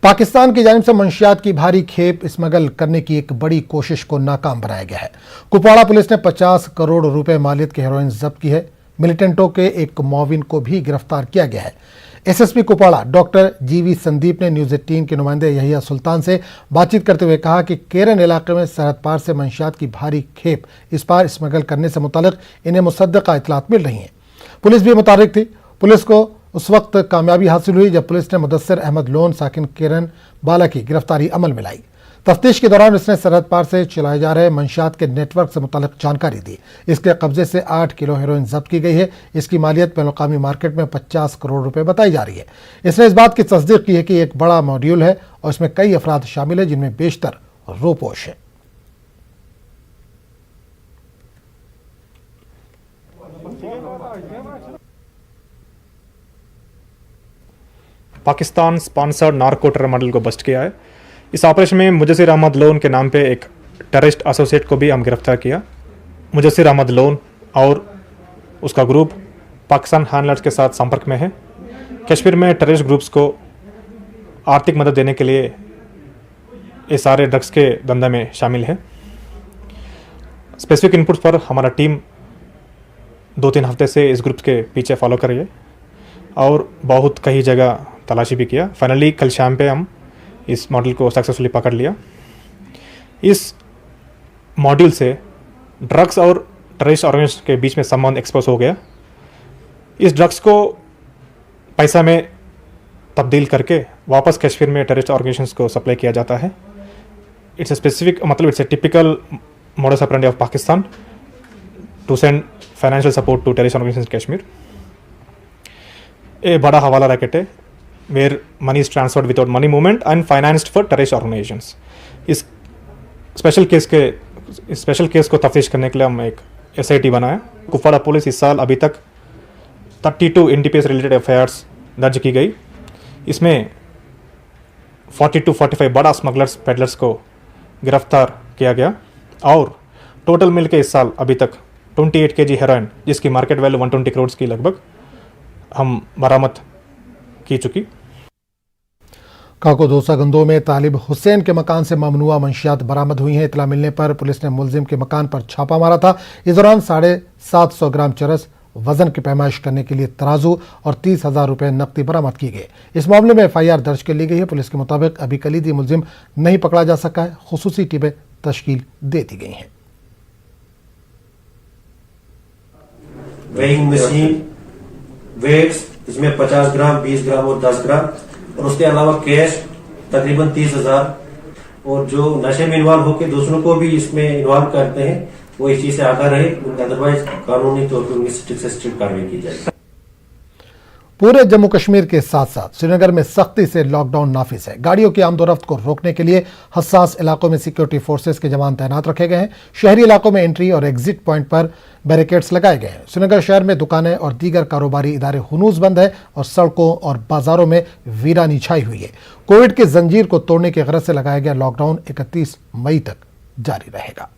पाकिस्तान की जानिब से मंशियात की भारी खेप स्मगल करने की एक बड़ी कोशिश को नाकाम बनाया गया है। कुपवाड़ा पुलिस ने 50 करोड़ रुपए मालियत की हेरोइन जब्त की है। मिलिटेंटों के एक मुआविन को भी गिरफ्तार किया गया है। एसएसपी कुपवाड़ा डॉक्टर जीवी संदीप ने न्यूज़ 18 के नुमाइंदे यहिया सुल्तान से बातचीत करते हुए कहा कि केरन इलाके में सरहद पार से मंशियात की भारी खेप इस पार स्मगल करने से मुतालिक इन्हें मुसद्दका इतलात मिल रही हैं। पुलिस भी मुतारिक थी। पुलिस को उस वक्त कामयाबी हासिल हुई जब पुलिस ने मुदस्सिर अहमद लोन साकिन केरन बाला की गिरफ्तारी अमल में लाई। तफ्तीश के दौरान इसने सरहद पार से चलाए जा रहे मंशियात के नेटवर्क से मुतालिक जानकारी दी। इसके कब्जे से 8 किलो हेरोइन जब्त की गई है। इसकी मालियत बैनुल-अक़वामी मार्केट में 50 करोड़ रुपए बताई जा रही है। इसने इस बात की तस्दीक की है कि एक बड़ा मॉड्यूल है और इसमें कई अफराद शामिल है जिनमें बेशतर रोपोश है। Pakistan sponsored narco terror model को बस्ट किया है। इस ऑपरेशन में मुजस्सिर अहमद लोन के नाम पे एक टेररिस्ट एसोसिएट को भी हम गिरफ्तार किया। मुजस्सिर अहमद लोन और उसका ग्रुप पाकिस्तान हैंडलर्स के साथ संपर्क में है। कश्मीर में टेररिस्ट ग्रुप्स को आर्थिक मदद देने के लिए ये सारे ड्रग्स के धंधे में शामिल है। स्पेसिफिक इनपुट्स पर हमारा टीम 2-3 हफ्ते से इस ग्रुप के पीछे फॉलो कर रही है और बहुत कई जगह तलाशी भी किया। फाइनली कल शाम पे हम इस मॉडल को सक्सेसफुली पकड़ लिया। इस मॉड्यूल से ड्रग्स और टेररिस्ट ऑर्गेनाइजेशन के बीच में संबंध एक्सपोज हो गया। इस ड्रग्स को पैसा में तब्दील करके वापस कश्मीर में टेररिस्ट ऑर्गेनाइजेशंस को सप्लाई किया जाता है। It's a specific it's a typical modus operandi of Pakistan to send financial support to terrorist organisations Kashmir. ये बड़ा हवाला रैकेट है where money is transferred without money movement and financed for terrorist organizations। इस special case को तफ्तीश करने के लिए हम एक SIT बनाया। कुपवाड़ा पुलिस इस साल अभी तक 32 NDPS रिलेटेड एफआईआर्स दर्ज की गई। इसमें 40-45 बड़ा स्मगलर्स पेडलर्स को गिरफ्तार किया गया और टोटल मिलकर इस साल अभी तक 28 kg हेरोइन जिसकी मार्केट वैल्यू 120 करोड़ की लगभग हम बरामद की चुकी। काको-दोसा गंदो में तालिब हुसैन के मकान से ममनुआ मंशियात बरामद हुई हैं। इतला मिलने पर पुलिस ने मुलजिम के मकान पर छापा मारा था। इस दौरान 750 ग्राम चरस, वजन की पैमाइश करने के लिए तराजू और 30,000 रुपए नकदी बरामद किए गए। इस मामले में FIR दर्ज कर ली गई है। पुलिस के मुताबिक अभी कलीदी मुलजिम नहीं पकड़ा जा सका है। खुसूसी टीमें तश्कील दे दी गई हैं। वेइंग मशीन, वेट्स इसमें 50 ग्राम, 20 ग्राम और 10 ग्राम और उसके अलावा कैश तकरीबन 30,000 और जो नशे में इन्वॉल्व होकर दूसरों को भी इसमें इन्वॉल्व करते हैं वो इस चीज से आगाह रहे। अदरवाइज कानूनी तौर पर उनकी स्ट्रिक्ट से स्ट्रिक्ट कार्रवाई की जाएगी। पूरे जम्मू कश्मीर के साथ साथ श्रीनगर में सख्ती से लॉकडाउन नाफिज है। गाड़ियों की आमदोरफ्त को रोकने के लिए हसास इलाकों में सिक्योरिटी फोर्सेस के जवान तैनात रखे गए हैं। शहरी इलाकों में एंट्री और एग्जिट पॉइंट पर बैरिकेड्स लगाए गए हैं। श्रीनगर शहर में दुकानें और दीगर कारोबारी इदारे हुनूस बंद है और सड़कों और बाजारों में वीरानी छाई हुई है। कोविड की जंजीर को तोड़ने की गरज से लगाया गया लॉकडाउन 31 मई तक जारी रहेगा।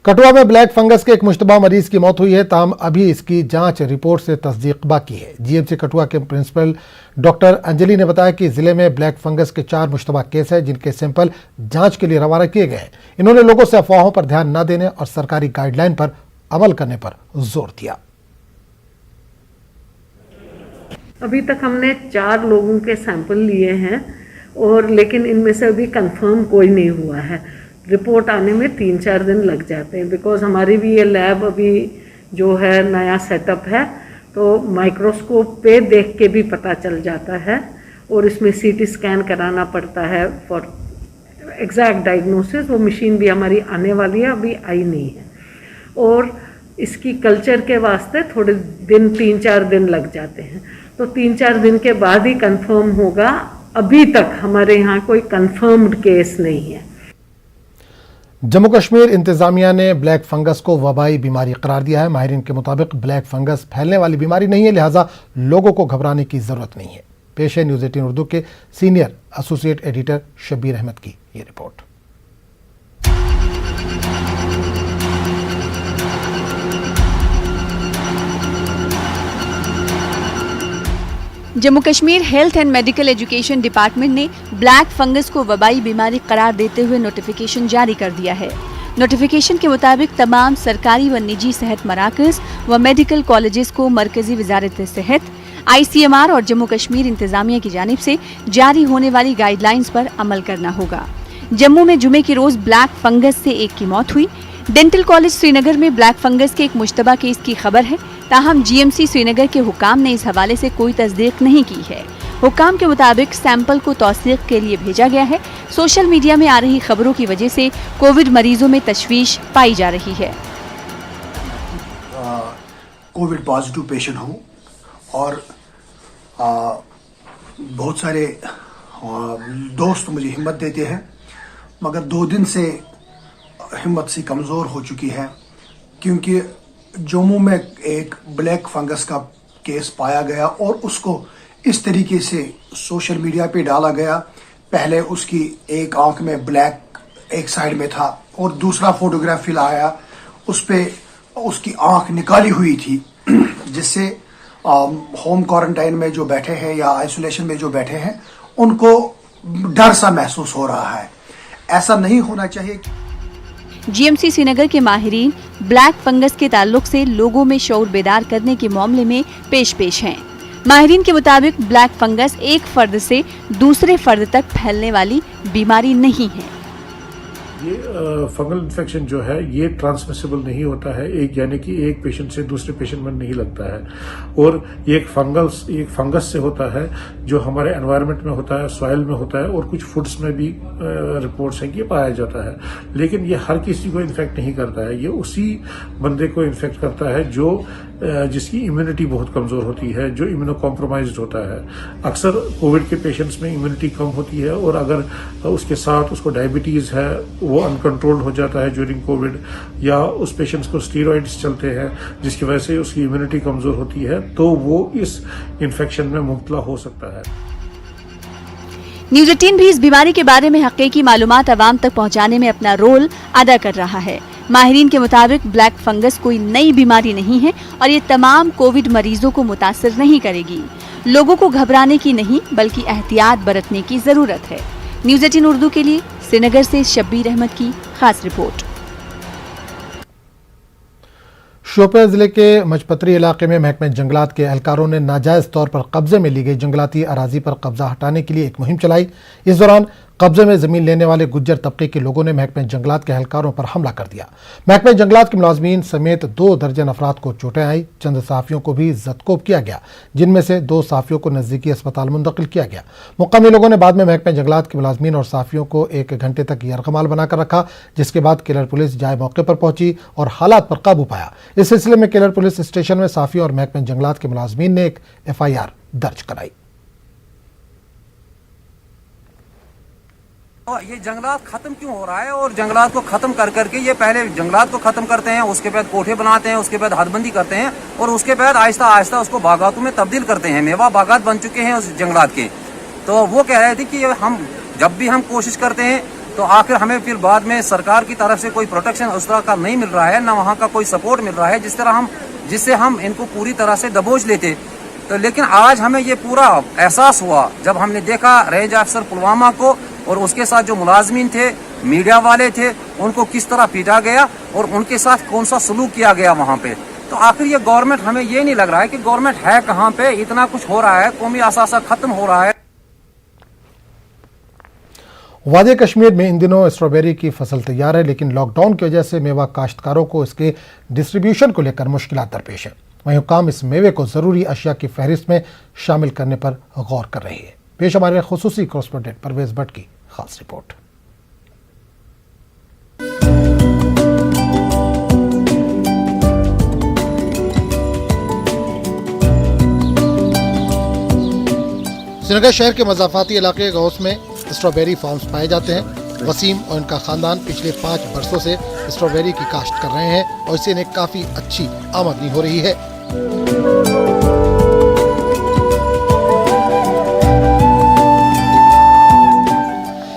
कठुआ में ब्लैक फंगस के एक मुश्तबा मरीज की मौत हुई है। ताहम अभी इसकी जांच रिपोर्ट से तस्दीक बाकी है। GMC कठुआ के प्रिंसिपल डॉक्टर अंजलि ने बताया कि जिले में ब्लैक फंगस के 4 मुश्तबा केस हैं जिनके सैंपल जांच के लिए रवाना किए गए हैं। इन्होंने लोगों से अफवाहों पर ध्यान न देने और सरकारी गाइडलाइन पर अमल करने पर जोर दिया। अभी तक हमने 4 लोगों के सैंपल लिए हैं और लेकिन इनमें से अभी कंफर्म कोई नहीं हुआ है। रिपोर्ट आने में 3-4 दिन लग जाते हैं बिकॉज हमारी भी ये लैब अभी जो है नया सेटअप है तो माइक्रोस्कोप पे देख के भी पता चल जाता है और इसमें CT स्कैन कराना पड़ता है फॉर एग्जैक्ट डायग्नोसिस। वो मशीन भी हमारी आने वाली है, अभी आई नहीं है और इसकी कल्चर के वास्ते थोड़े दिन 3-4 दिन लग जाते हैं तो 3-4 दिन के बाद ही कंफर्म होगा। अभी तक हमारे यहाँ कोई कंफर्म्ड केस नहीं है। जम्मू कश्मीर इंतजामिया ने ब्लैक फंगस को वबाई बीमारी करार दिया है। माहिरीन के मुताबिक ब्लैक फंगस फैलने वाली बीमारी नहीं है, लिहाजा लोगों को घबराने की जरूरत नहीं है। पेश है न्यूज़ 18 उर्दू के senior associate editor Shabbir Ahmad की ये report. Jammu Kashmir health and medical education department ने ब्लैक फंगस को वबाई बीमारी करार देते हुए नोटिफिकेशन जारी कर दिया है। नोटिफिकेशन के मुताबिक तमाम सरकारी व निजी सेहत मराकज व मेडिकल कॉलेजेस को मरकजी वजारत सेहत, ICMR और जम्मू कश्मीर इंतजामिया की जानिब से जारी होने वाली गाइडलाइंस पर अमल करना होगा। जम्मू में जुमे की रोज ब्लैक फंगस से एक की मौत हुई। डेंटल कॉलेज श्रीनगर में ब्लैक फंगस के एक मुश्तबा केस की खबर है, ताहम GMC श्रीनगर के हुकाम ने इस हवाले से कोई तस्दीक नहीं की है। हुकाम के मुताबिक सैंपल को तौसीक के लिए भेजा गया है। सोशल मीडिया में आ रही खबरों की वजह से कोविड मरीजों में तशवीश पाई जा रही है। कोविड पॉजिटिव पेशेंट हूँ और बहुत सारे दोस्त मुझे हिम्मत देते हैं, मगर 2 दिन से हिम्मत सी कमज़ोर हो चुकी है, क्योंकि जम्मू में एक ब्लैक फंगस का केस पाया गया और उसको इस तरीके से सोशल मीडिया पे डाला गया। पहले उसकी एक आंख में ब्लैक एक साइड में था और दूसरा फोटोग्राफ आया, उस पे उसकी आंख निकाली हुई थी, जिससे होम क्वारंटाइन में जो बैठे हैं या आइसोलेशन में जो बैठे हैं उनको डर सा महसूस हो रहा है। ऐसा नहीं होना चाहिए। GMC श्रीनगर के माहिरीन ब्लैक फंगस के ताल्लुक से लोगों में शऊर बेदार करने के मामले में पेश हैं। माहिरीन के मुताबिक ब्लैक फंगस एक फर्द से दूसरे फर्द तक फैलने वाली बीमारी नहीं है। ये फंगल इन्फेक्शन जो है ये ट्रांसमिसिबल नहीं होता है, एक यानी कि एक पेशेंट से दूसरे पेशेंट में नहीं लगता है, और ये एक फंगस से होता है जो हमारे एनवायरनमेंट में होता है, सॉइल में होता है और कुछ फूड्स में भी रिपोर्ट्स हैं कि ये पाया जाता है। लेकिन ये हर किसी को इन्फेक्ट नहीं करता है, ये उसी बंदे को इन्फेक्ट करता है जो जिसकी इम्यूनिटी बहुत कमजोर होती है, जो इम्यूनो कॉम्प्रोमाइज्ड होता है। अक्सर कोविड के पेशेंट्स में इम्यूनिटी कम होती है और अगर उसके साथ उसको डायबिटीज है, वो अनकंट्रोल्ड हो जाता है ड्यूरिंग कोविड, या उस पेशेंट्स को स्टीरॉइड्स चलते हैं जिसकी वजह से उसकी इम्यूनिटी कमजोर होती है, तो वो इस इन्फेक्शन में मुब्तला हो सकता है। न्यूज़ 18 भी इस बीमारी के बारे में हकीकी मालूमात अवाम तक पहुंचाने में अपना रोल अदा कर रहा है। माहिरीन के मुताबिक ब्लैक फंगस कोई नई बीमारी नहीं है और ये तमाम कोविड मरीजों को मुतासिर नहीं करेगी। लोगों को घबराने की नहीं बल्कि एहतियात बरतने की जरूरत है। न्यूज़ 18 उर्दू के लिए श्रीनगर से शब्बीर अहमद की खास रिपोर्ट। शोपियां जिले के मजपतरी इलाके में महकमे जंगलात के एहलकारों ने नाजायज तौर पर कब्जे में ली गई जंगलाती अराजी पर कब्जा हटाने के लिए एक मुहिम चलाई। इस दौरान कब्जे में जमीन लेने वाले गुज्जर तबके के लोगों ने महकमे जंगलात के एहलकारों पर हमला कर दिया। महकमे जंगलात के मुलाजमीन समेत 2 दर्जन अफराद को चोटें आई। चंद सहाफियों को भी जदकोब किया गया, जिनमें से 2 सहाफियों को नजदीकी अस्पताल मुंतकिल किया गया। मुकामी लोगों ने बाद में महकमे जंगलात के मुलाजमीन और सहाफियों को 1 घंटे तक यरगमाल बनाकर रखा, जिसके बाद केलर पुलिस जाए मौके पर पहुंची और हालात पर काबू पाया। इस सिलसिले में केलर पुलिस स्टेशन में सहाफियों और महकमे जंगलात के मुलाजमीन ने एक FIR दर्ज कराई। ये जंगलात खत्म क्यों हो रहा है, और जंगलात को खत्म कर करके ये पहले जंगलात को खत्म करते हैं, उसके बाद कोठे बनाते हैं, उसके बाद हदबंदी करते हैं और उसके बाद आहिस्ता आहिस्ता उसको बागातों में तब्दील करते हैं। मेवा बागात बन चुके हैं उस जंगलात के। तो वो कह रहे थे कि हम जब भी हम कोशिश करते हैं तो आखिर हमें फिर बाद में सरकार की तरफ से कोई प्रोटेक्शन उस तरह का नहीं मिल रहा है, ना वहाँ का कोई सपोर्ट मिल रहा है जिससे हम इनको पूरी तरह से दबोच लेते। तो लेकिन आज हमें ये पूरा एहसास हुआ जब हमने देखा रेंज अफसर पुलवामा को और उसके साथ जो मुलाजमीन थे, मीडिया वाले थे, उनको किस तरह पीटा गया और उनके साथ कौन सा सलूक किया गया वहाँ पे। तो आखिर ये गवर्नमेंट, हमें ये नहीं लग रहा है कि गवर्नमेंट है कहाँ पे, इतना कुछ हो रहा है, कौमी असासा खत्म हो रहा है। वादी कश्मीर में इन दिनों स्ट्रॉबेरी की फसल तैयार है, लेकिन लॉकडाउन की वजह से मेवा काश्तकारों को इसके डिस्ट्रीब्यूशन को लेकर मुश्किलात दरपेश है। वहीं हुकाम इस मेवे को जरूरी अशिया की फहरिस्त में शामिल करने पर गौर कर रही है। पेश हमारे खुसूसी कॉरेस्पोंडेंट परवेज भट्ट की खास रिपोर्ट। श्रीनगर शहर के मज़ाफ़ाती इलाके गौस में स्ट्रॉबेरी फार्म्स पाए जाते हैं। वसीम और इनका खानदान पिछले 5 बरसों से स्ट्रॉबेरी की काश्त कर रहे हैं और इससे इन्हें काफी अच्छी आमदनी हो रही है।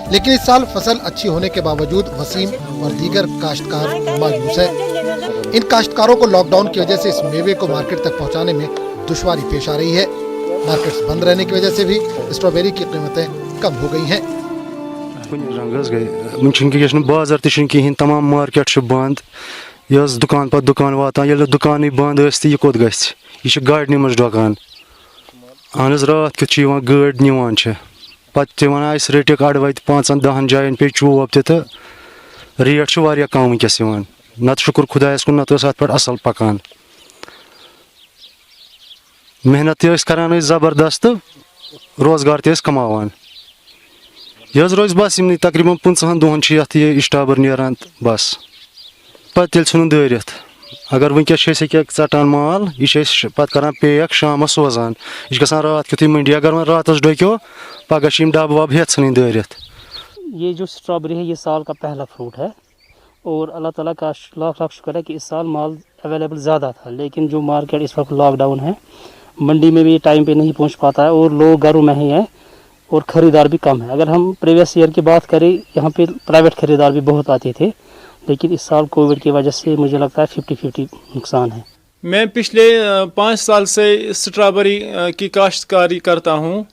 लेकिन इस साल फसल अच्छी होने के बावजूद वसीम और दीगर काश्तकार मायूस है। इन काश्तकारों को लॉकडाउन की वजह से इस मेवे को मार्केट तक पहुंचाने में दुश्वारी पेश आ रही है। मार्केट्स बंद रहने की वजह से भी स्ट्रॉबेरी की कीमतें कम हो गई हैं। रंगस गई बाजार तहन तमाम मार्केट बंद यह दुकान पर दुकान वातान ये दुकान बंद यह कोत गह गाड़ी मज डोकान अहन रात कित गाड़ी निवान पे वन रटिक अड़ वत 5-10 जायन पे चोब तो रेट वारिया कम वनकस नत शुक्र खुदायस कुन नत अत पे असल पकान मेहनत करान जबरदस्त रोजगार कमावान यह रोज बस तकरीबन 15 दोहन ये इस्टाबर नीरान बस पे इन दरित अगर वनकस षटान माल यह पे करान पैक शाम सोजान यह गसान रात कित मंडी अगर वह रात डोक्यो पगह डब वब हेत इन दरित। ये जो स्ट्रॉबेरी है ये साल का पहला फ्रूट है और अल्लाह ताला का लाख लाख शुक्र है कि इस साल माल अवेलेबल ज़्यादा था, लेकिन जो मार्केट इस वक्त लॉकडाउन है मंडी में भी टाइम पे नहीं पहुंच पाता है और लोग घरों में ही हैं और ख़रीदार भी कम है। अगर हम प्रीवियस ईयर की बात करें यहाँ पे प्राइवेट ख़रीदार भी बहुत आते थे, लेकिन इस साल कोविड की वजह से मुझे लगता है 50-50 नुकसान है। मैं पिछले 5 साल से स्ट्रॉबेरी की काश्तकारी करता हूँ,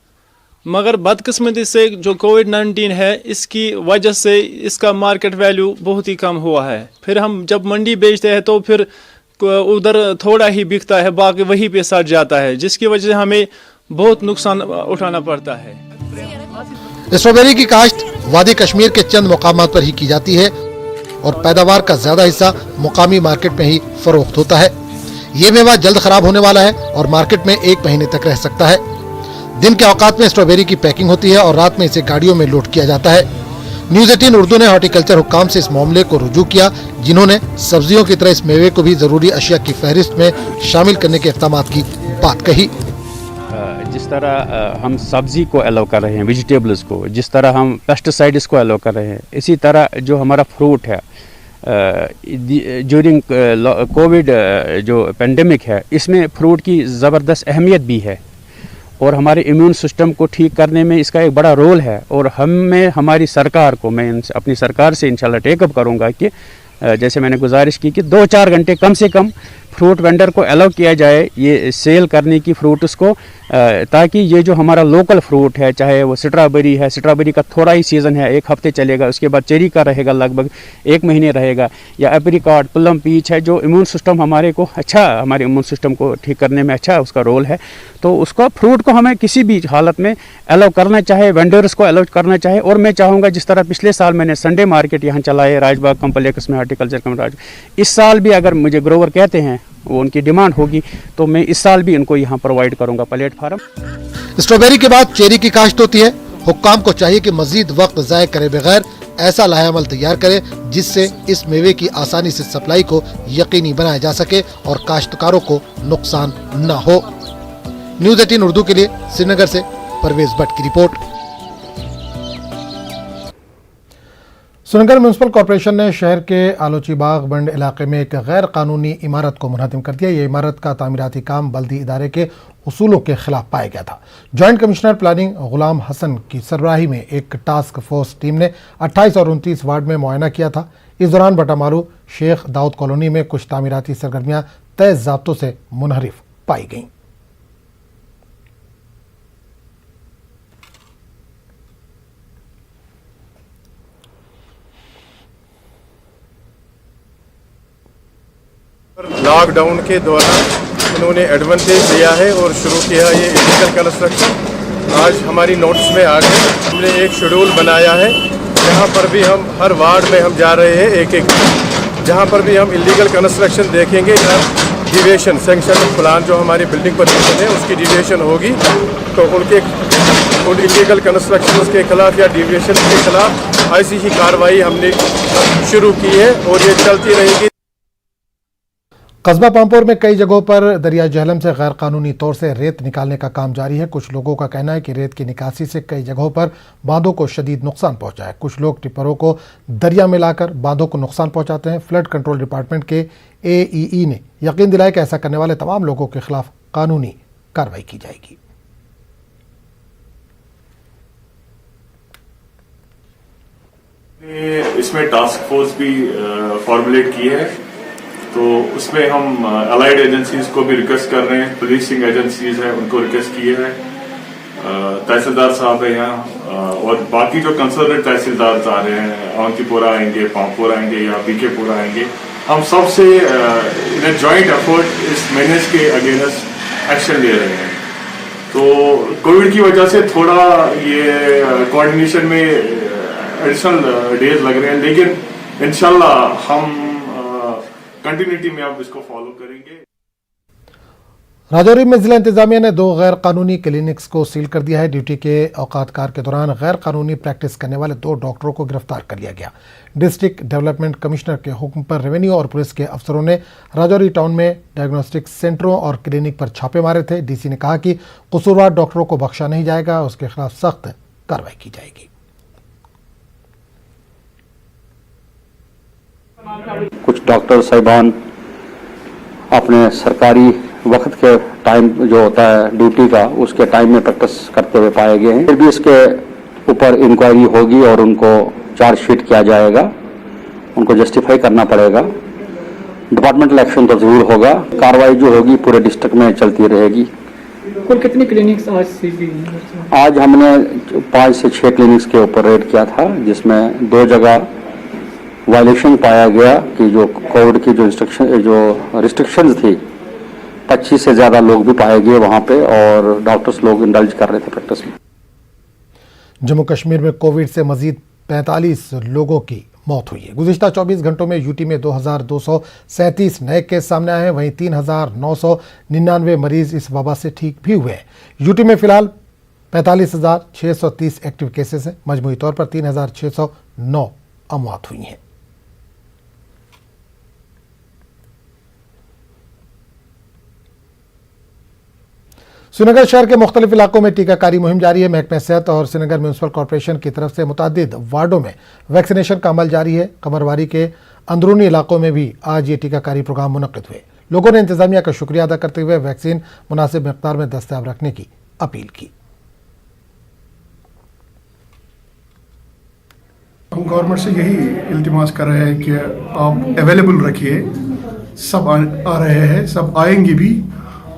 मगर बदकिस्मती से जो कोविड-19 है इसकी वजह से इसका मार्केट वैल्यू बहुत ही कम हुआ है। फिर हम जब मंडी बेचते हैं तो फिर उधर थोड़ा ही बिकता है, बाकी वहीं पे सड़ जाता है, जिसकी वजह से हमें बहुत नुकसान उठाना पड़ता है। स्ट्रॉबेरी की काश्त वादी कश्मीर के चंद मुकामात पर ही की जाती है और पैदावार का ज्यादा हिस्सा मुकामी मार्केट में ही फरोख्त होता है। ये मेवा जल्द खराब होने वाला है और मार्केट में 1 महीने तक रह सकता है। दिन के औकात में स्ट्रॉबेरी की पैकिंग होती है और रात में इसे गाड़ियों में लोड किया जाता है। न्यूज़ 18 उर्दू ने हॉर्टिकल्चर हुक्काम से इस मामले को रुजू किया, जिन्होंने सब्जियों की तरह इस मेवे को भी जरूरी अशिया की फहरिस्त में शामिल करने के इक़दामात की बात कही। जिस तरह हम सब्जी को अलाउ कर रहे हैं, वेजिटेबल्स को, जिस तरह हम पेस्टिसाइड्स को अलाउ कर रहे हैं, इसी तरह जो हमारा फ्रूट है ड्यूरिंग कोविड जो पेंडेमिक है, इसमें फ्रूट की ज़बरदस्त अहमियत भी है और हमारे इम्यून सिस्टम को ठीक करने में इसका एक बड़ा रोल है। और हमें हमारी सरकार को, मैं अपनी सरकार से इंशाल्लाह टेकअप करूँगा कि जैसे मैंने गुजारिश की कि 2-4 घंटे कम से कम फ्रूट वेंडर को अलाउ किया जाए ये सेल करने की फ्रूट्स को, ताकि ये जो हमारा लोकल फ्रूट है, चाहे वो स्ट्रॉबेरी है, स्ट्रॉबेरी का थोड़ा ही सीज़न है, 1 हफ्ते चलेगा, उसके बाद चेरी का रहेगा लगभग 1 महीने रहेगा, या एप्रिकॉट, प्लम, पीच है, जो इम्यून सिस्टम हमारे को अच्छा, हमारे इम्यून सिस्टम को ठीक करने में अच्छा उसका रोल है, तो उसका फ्रूट को हमें किसी भी हालत में अलाउ करना चाहे, वेंडर्स को अलाउ करना चाहे। और मैं चाहूँगा जिस तरह पिछले साल मैंने संडे मार्केट यहाँ चलाए राजबाग कम्प्लेक्स में, हार्टिकल्चर कम्प्लेक्स, इस साल भी अगर मुझे ग्रोवर कहते हैं, वो उनकी डिमांड होगी, तो मैं इस साल भी इनको यहाँ प्रोवाइड करूँगा प्लेटफार्म। स्ट्रॉबेरी के बाद चेरी की काश्त होती है। हुक्काम को चाहिए कि मजीद वक्त ज़ाय करे बगैर ऐसा लाहेअमल तैयार करे जिससे इस मेवे की आसानी से सप्लाई को यकीनी बनाया जा सके और काश्तकारों को नुकसान न हो। न्यूज़ 18 उर्दू के लिए श्रीनगर से परवेज भट्ट की रिपोर्ट। श्रीनगर म्यूनसिपल कॉरपोरेशन ने शहर के आलोची बाग बंड इलाके में एक गैर कानूनी इमारत को मुनहदम कर दिया। ये इमारत का तामीराती काम बल्दी इदारे के उसूलों के खिलाफ पाया गया था। जॉइंट कमिश्नर प्लानिंग गुलाम हसन की सरबराही में एक टास्क फोर्स टीम ने 28 और 29 वार्ड में मुआयना किया था। इस दौरान बटामालू शेख दाऊद कॉलोनी में कुछ तामीराती सरगर्मियां तय ज़ाब्तों से मुनहरिफ पाई गईं। लॉकडाउन के दौरान इन्होंने एडवांटेज लिया है और शुरू किया ये इलीगल कंस्ट्रक्शन। आज हमारी नोटिस में आ गए। हमने एक शेड्यूल बनाया है, जहाँ पर भी हम हर वार्ड में हम जा रहे हैं एक जहाँ पर भी हम इलीगल कंस्ट्रक्शन देखेंगे या डिविएशन सैंक्शन प्लान जो हमारी बिल्डिंग परमिशन है उसकी डिविएशन होगी, तो उन इलीगल कंस्ट्रक्शन के खिलाफ या डिविएशन के खिलाफ ऐसी ही कार्रवाई हमने शुरू की है और ये चलती रहेगी। कस्बा पामपुर में कई जगहों पर दरिया जहलम से गैर कानूनी तौर से रेत निकालने का काम जारी है। कुछ लोगों का कहना है कि रेत की निकासी से कई जगहों पर बांधों को शदीद नुकसान पहुंचा है। कुछ लोग टिप्परों को दरिया में लाकर बांधों को नुकसान पहुंचाते हैं। फ्लड कंट्रोल डिपार्टमेंट के AEE ने यकीन दिलाया कि ऐसा करने वाले तमाम लोगों के खिलाफ कानूनी कार्रवाई की जाएगी। इसमें टास्क फोर्स भी फॉर्मुलेट की है तो उसमें हम अलाइड एजेंसीज को भी रिक्वेस्ट कर रहे हैं, पुलिसिंग एजेंसीज हैं उनको रिक्वेस्ट किए हैं, तहसीलदार साहब है यहाँ और बाकी जो कंसर्नेड तहसीलदार आ रहे हैं, अवंतीपुरा आएंगे, पामपुरा आएंगे या बीकेपुरा आएंगे, हम सबसे इन जॉइंट एफर्ट इस मेनेज के अगेंस्ट एक्शन ले रहे हैं। तो कोविड की वजह से थोड़ा ये कोऑर्डिनेशन में एडिशनल डेज लग रहे हैं, लेकिन इंशाल्लाह हम कंटिन्यूटी में अब इसको फॉलो करेंगे। राजौरी में जिला इंतजामिया ने 2 गैर कानूनी क्लिनिक्स को सील कर दिया है। ड्यूटी के औकातकार के दौरान गैर कानूनी प्रैक्टिस करने वाले 2 डॉक्टरों को गिरफ्तार कर लिया गया। डिस्ट्रिक्ट डेवलपमेंट कमिश्नर के हुक्म पर रेवेन्यू और पुलिस के अफसरों ने राजौरी टाउन में डायग्नोस्टिक सेंटरों और क्लिनिक पर छापे मारे थे। डीसी ने कहा कि कसूरवार डॉक्टरों को बख्शा नहीं जाएगा, उसके खिलाफ सख्त कार्रवाई की जाएगी। कुछ डॉक्टर साहिबान अपने सरकारी वक्त के टाइम जो होता है ड्यूटी का, उसके टाइम में प्रैक्टिस करते हुए पाए गए हैं। फिर भी इसके ऊपर इंक्वायरी होगी और उनको चार्जशीट किया जाएगा, उनको जस्टिफाई करना पड़ेगा। डिपार्टमेंटल एक्शन तो जरूर होगा, कार्रवाई जो होगी पूरे डिस्ट्रिक्ट में चलती रहेगी। कुल कितनी क्लिनिक्स आज सील हुई हैं? आज हमने 5 से 6 क्लिनिक्स के ऊपर रेड किया था, जिसमें 2 जगह वायलेशन पाया गया कि जो कोविड की जो रिस्ट्रिक्शंस थी, 25 से ज्यादा लोग भी पाए गए वहां पे और डॉक्टर्स लोग इंडल्ज कर रहे थे प्रैक्टिस में। जम्मू कश्मीर में कोविड से मजीद 45 लोगों की मौत हुई है। गुज़िश्ता 24 घंटों में यूटी में 2237 नए केस सामने आए हैं, वहीं 3999 मरीज इस वबा से ठीक भी हुए हैं। यूटी में फिलहाल 45,630 एक्टिव केसेस हैं। मजमूई तौर पर 3,609 अमवात हुई हैं। श्रीनगर शहर के मुख्तलिफ इलाकों में टीकाकारी मुहिम जारी है। महकमा सेहत और श्रीनगर म्यूनसिपल कॉरपोरेशन की तरफ से मुतादिद वार्डों में वैक्सीनेशन का अमल जारी है। कमरवारी के अंदरूनी इलाकों में भी आज ये टीकाकारी प्रोग्राम मुनक्किद हुए। लोगों ने इंतजामिया का शुक्रिया अदा करते हुए वैक्सीन मुनासिब मिकदार में दस्तयाब रखने की अपील की। हम गवर्नमेंट से यही इल्तिमास कर रहे हैं कि आप अवेलेबल रखिए, सब आ रहे हैं, सब आएंगे भी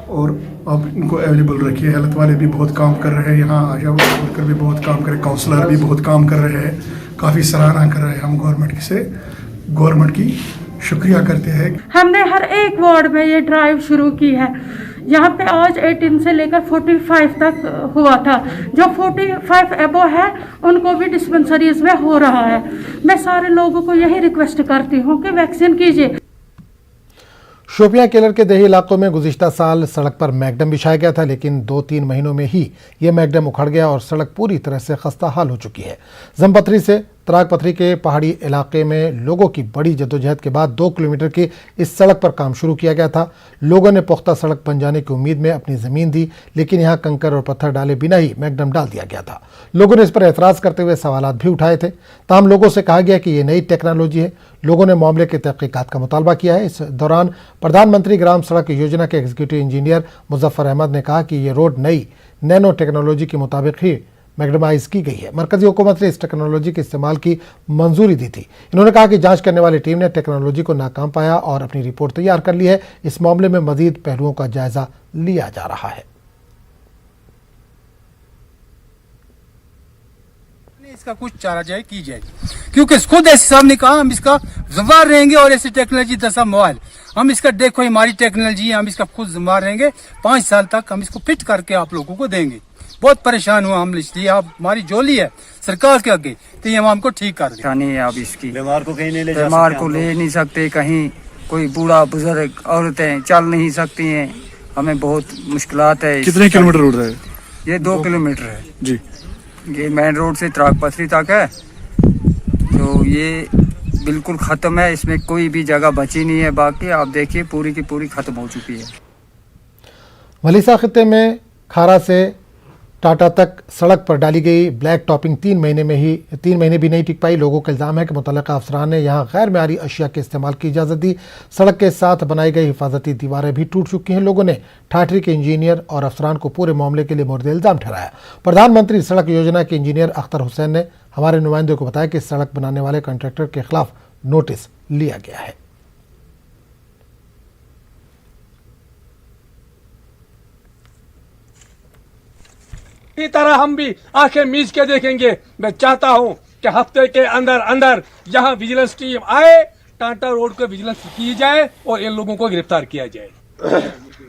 और आप इनको अवेलेबल रखिए। हेल्थ वाले भी बहुत काम कर रहे हैं, यहाँ आशा वर्कर भी बहुत काम कर रहे हैं, काउंसलर भी बहुत काम कर रहे हैं, काफ़ी सराहना कर रहे हैं। हम गवर्नमेंट की शुक्रिया करते हैं। हमने हर एक वार्ड में ये ड्राइव शुरू की है। यहाँ पे आज 18 से लेकर 45 तक हुआ था। जो 45 एबो है उनको भी डिस्पेंसरीज में हो रहा है। मैं सारे लोगों को यही रिक्वेस्ट करती हूँ कि वैक्सीन कीजिए। शोपियां केलर के देही इलाकों में गुज़िश्ता साल सड़क पर मैकडम बिछाया गया था, लेकिन 2-3 महीनों में ही ये मैकडम उखड़ गया और सड़क पूरी तरह से खस्ता हाल हो चुकी है। जमपथरी से त्राग पथरी के पहाड़ी इलाके में लोगों की बड़ी जद्दोजहद के बाद 2 किलोमीटर की इस सड़क पर काम शुरू किया गया था। लोगों ने पुख्ता सड़क बन जाने की उम्मीद में अपनी ज़मीन दी, लेकिन यहाँ कंकर और पत्थर डाले बिना ही मैकडम डाल दिया गया था। लोगों ने इस पर एतराज़ करते हुए सवालात भी उठाए थे। ताहम लोगों से कहा गया कि ये नई टेक्नोलॉजी है। लोगों ने मामले के तहकीकात का मुतालबा किया है। इस दौरान प्रधानमंत्री ग्राम सड़क योजना के एग्जीक्यूटिव इंजीनियर मुजफ्फर अहमद ने कहा कि ये रोड नई नैनो टेक्नोलॉजी के मुताबिक ही मैग्डमाइज की गई है। मरकजी हुकूमत ने इस टेक्नोलॉजी के इस्तेमाल की मंजूरी दी थी। इन्होंने कहा कि जांच करने वाली टीम ने टेक्नोलॉजी को नाकाम पाया और अपनी रिपोर्ट तैयार कर ली है। इस मामले में मजीद पहलुओं का जायजा लिया जा रहा है। इसका कुछ चाराजाई की जाए, क्योंकि खुद ऐसे साहब ने कहा हम इसका जिम्मेदार रहेंगे और ऐसी टेक्नोलॉजी दसा मोबाइल हम इसका देखो हमारी टेक्नोलॉजी है, हम इसका खुद जिम्मेदार रहेंगे। 5 साल तक हम इसको फिट करके आप लोगों को देंगे। बहुत परेशान हुआ हम, इसलिए आप हमारी जोली है सरकार के आगे, तो ये हम हमको ठीक कर दें। अब इसकी बीमार को कहीं नहीं ले बीमार को ले नहीं सकते कहीं, कोई बूढ़ा बुजुर्ग औरतें चल नहीं सकती हैं, हमें बहुत मुश्किलात है। कितने किलोमीटर रोड है ये? 2 किलोमीटर है जी। ये मेन रोड से त्रागपथरी तक है, तो ये बिल्कुल खत्म है, इसमें कोई भी जगह बची नहीं है। बाकी आप देखिए पूरी की पूरी खत्म हो चुकी है। मलीसा खित्ते में खारा से टाटा तक सड़क पर डाली गई ब्लैक टॉपिंग 3 महीने भी नहीं टिक पाई। लोगों का इल्जाम है कि मुतल्लिका अफसरान ने यहां गैर मेयारी अशिया के इस्तेमाल की इजाज़त दी। सड़क के साथ बनाई गई हिफाजती दीवारें भी टूट चुकी हैं। लोगों ने ठाठरी के इंजीनियर और अफसरान को पूरे मामले के लिए मोर्द इल्ज़ाम ठहराया। प्रधानमंत्री सड़क योजना के इंजीनियर अख्तर हुसैन ने हमारे नुमाइंदे को बताया कि सड़क बनाने वाले कॉन्ट्रैक्टर के खिलाफ नोटिस लिया गया है। इसी तरह हम भी आंखें मीच के देखेंगे। मैं चाहता हूं कि हफ्ते के अंदर अंदर यहाँ विजिलेंस टीम आए, टाटा रोड को विजिलेंस की जाए और इन लोगों को गिरफ्तार किया जाए।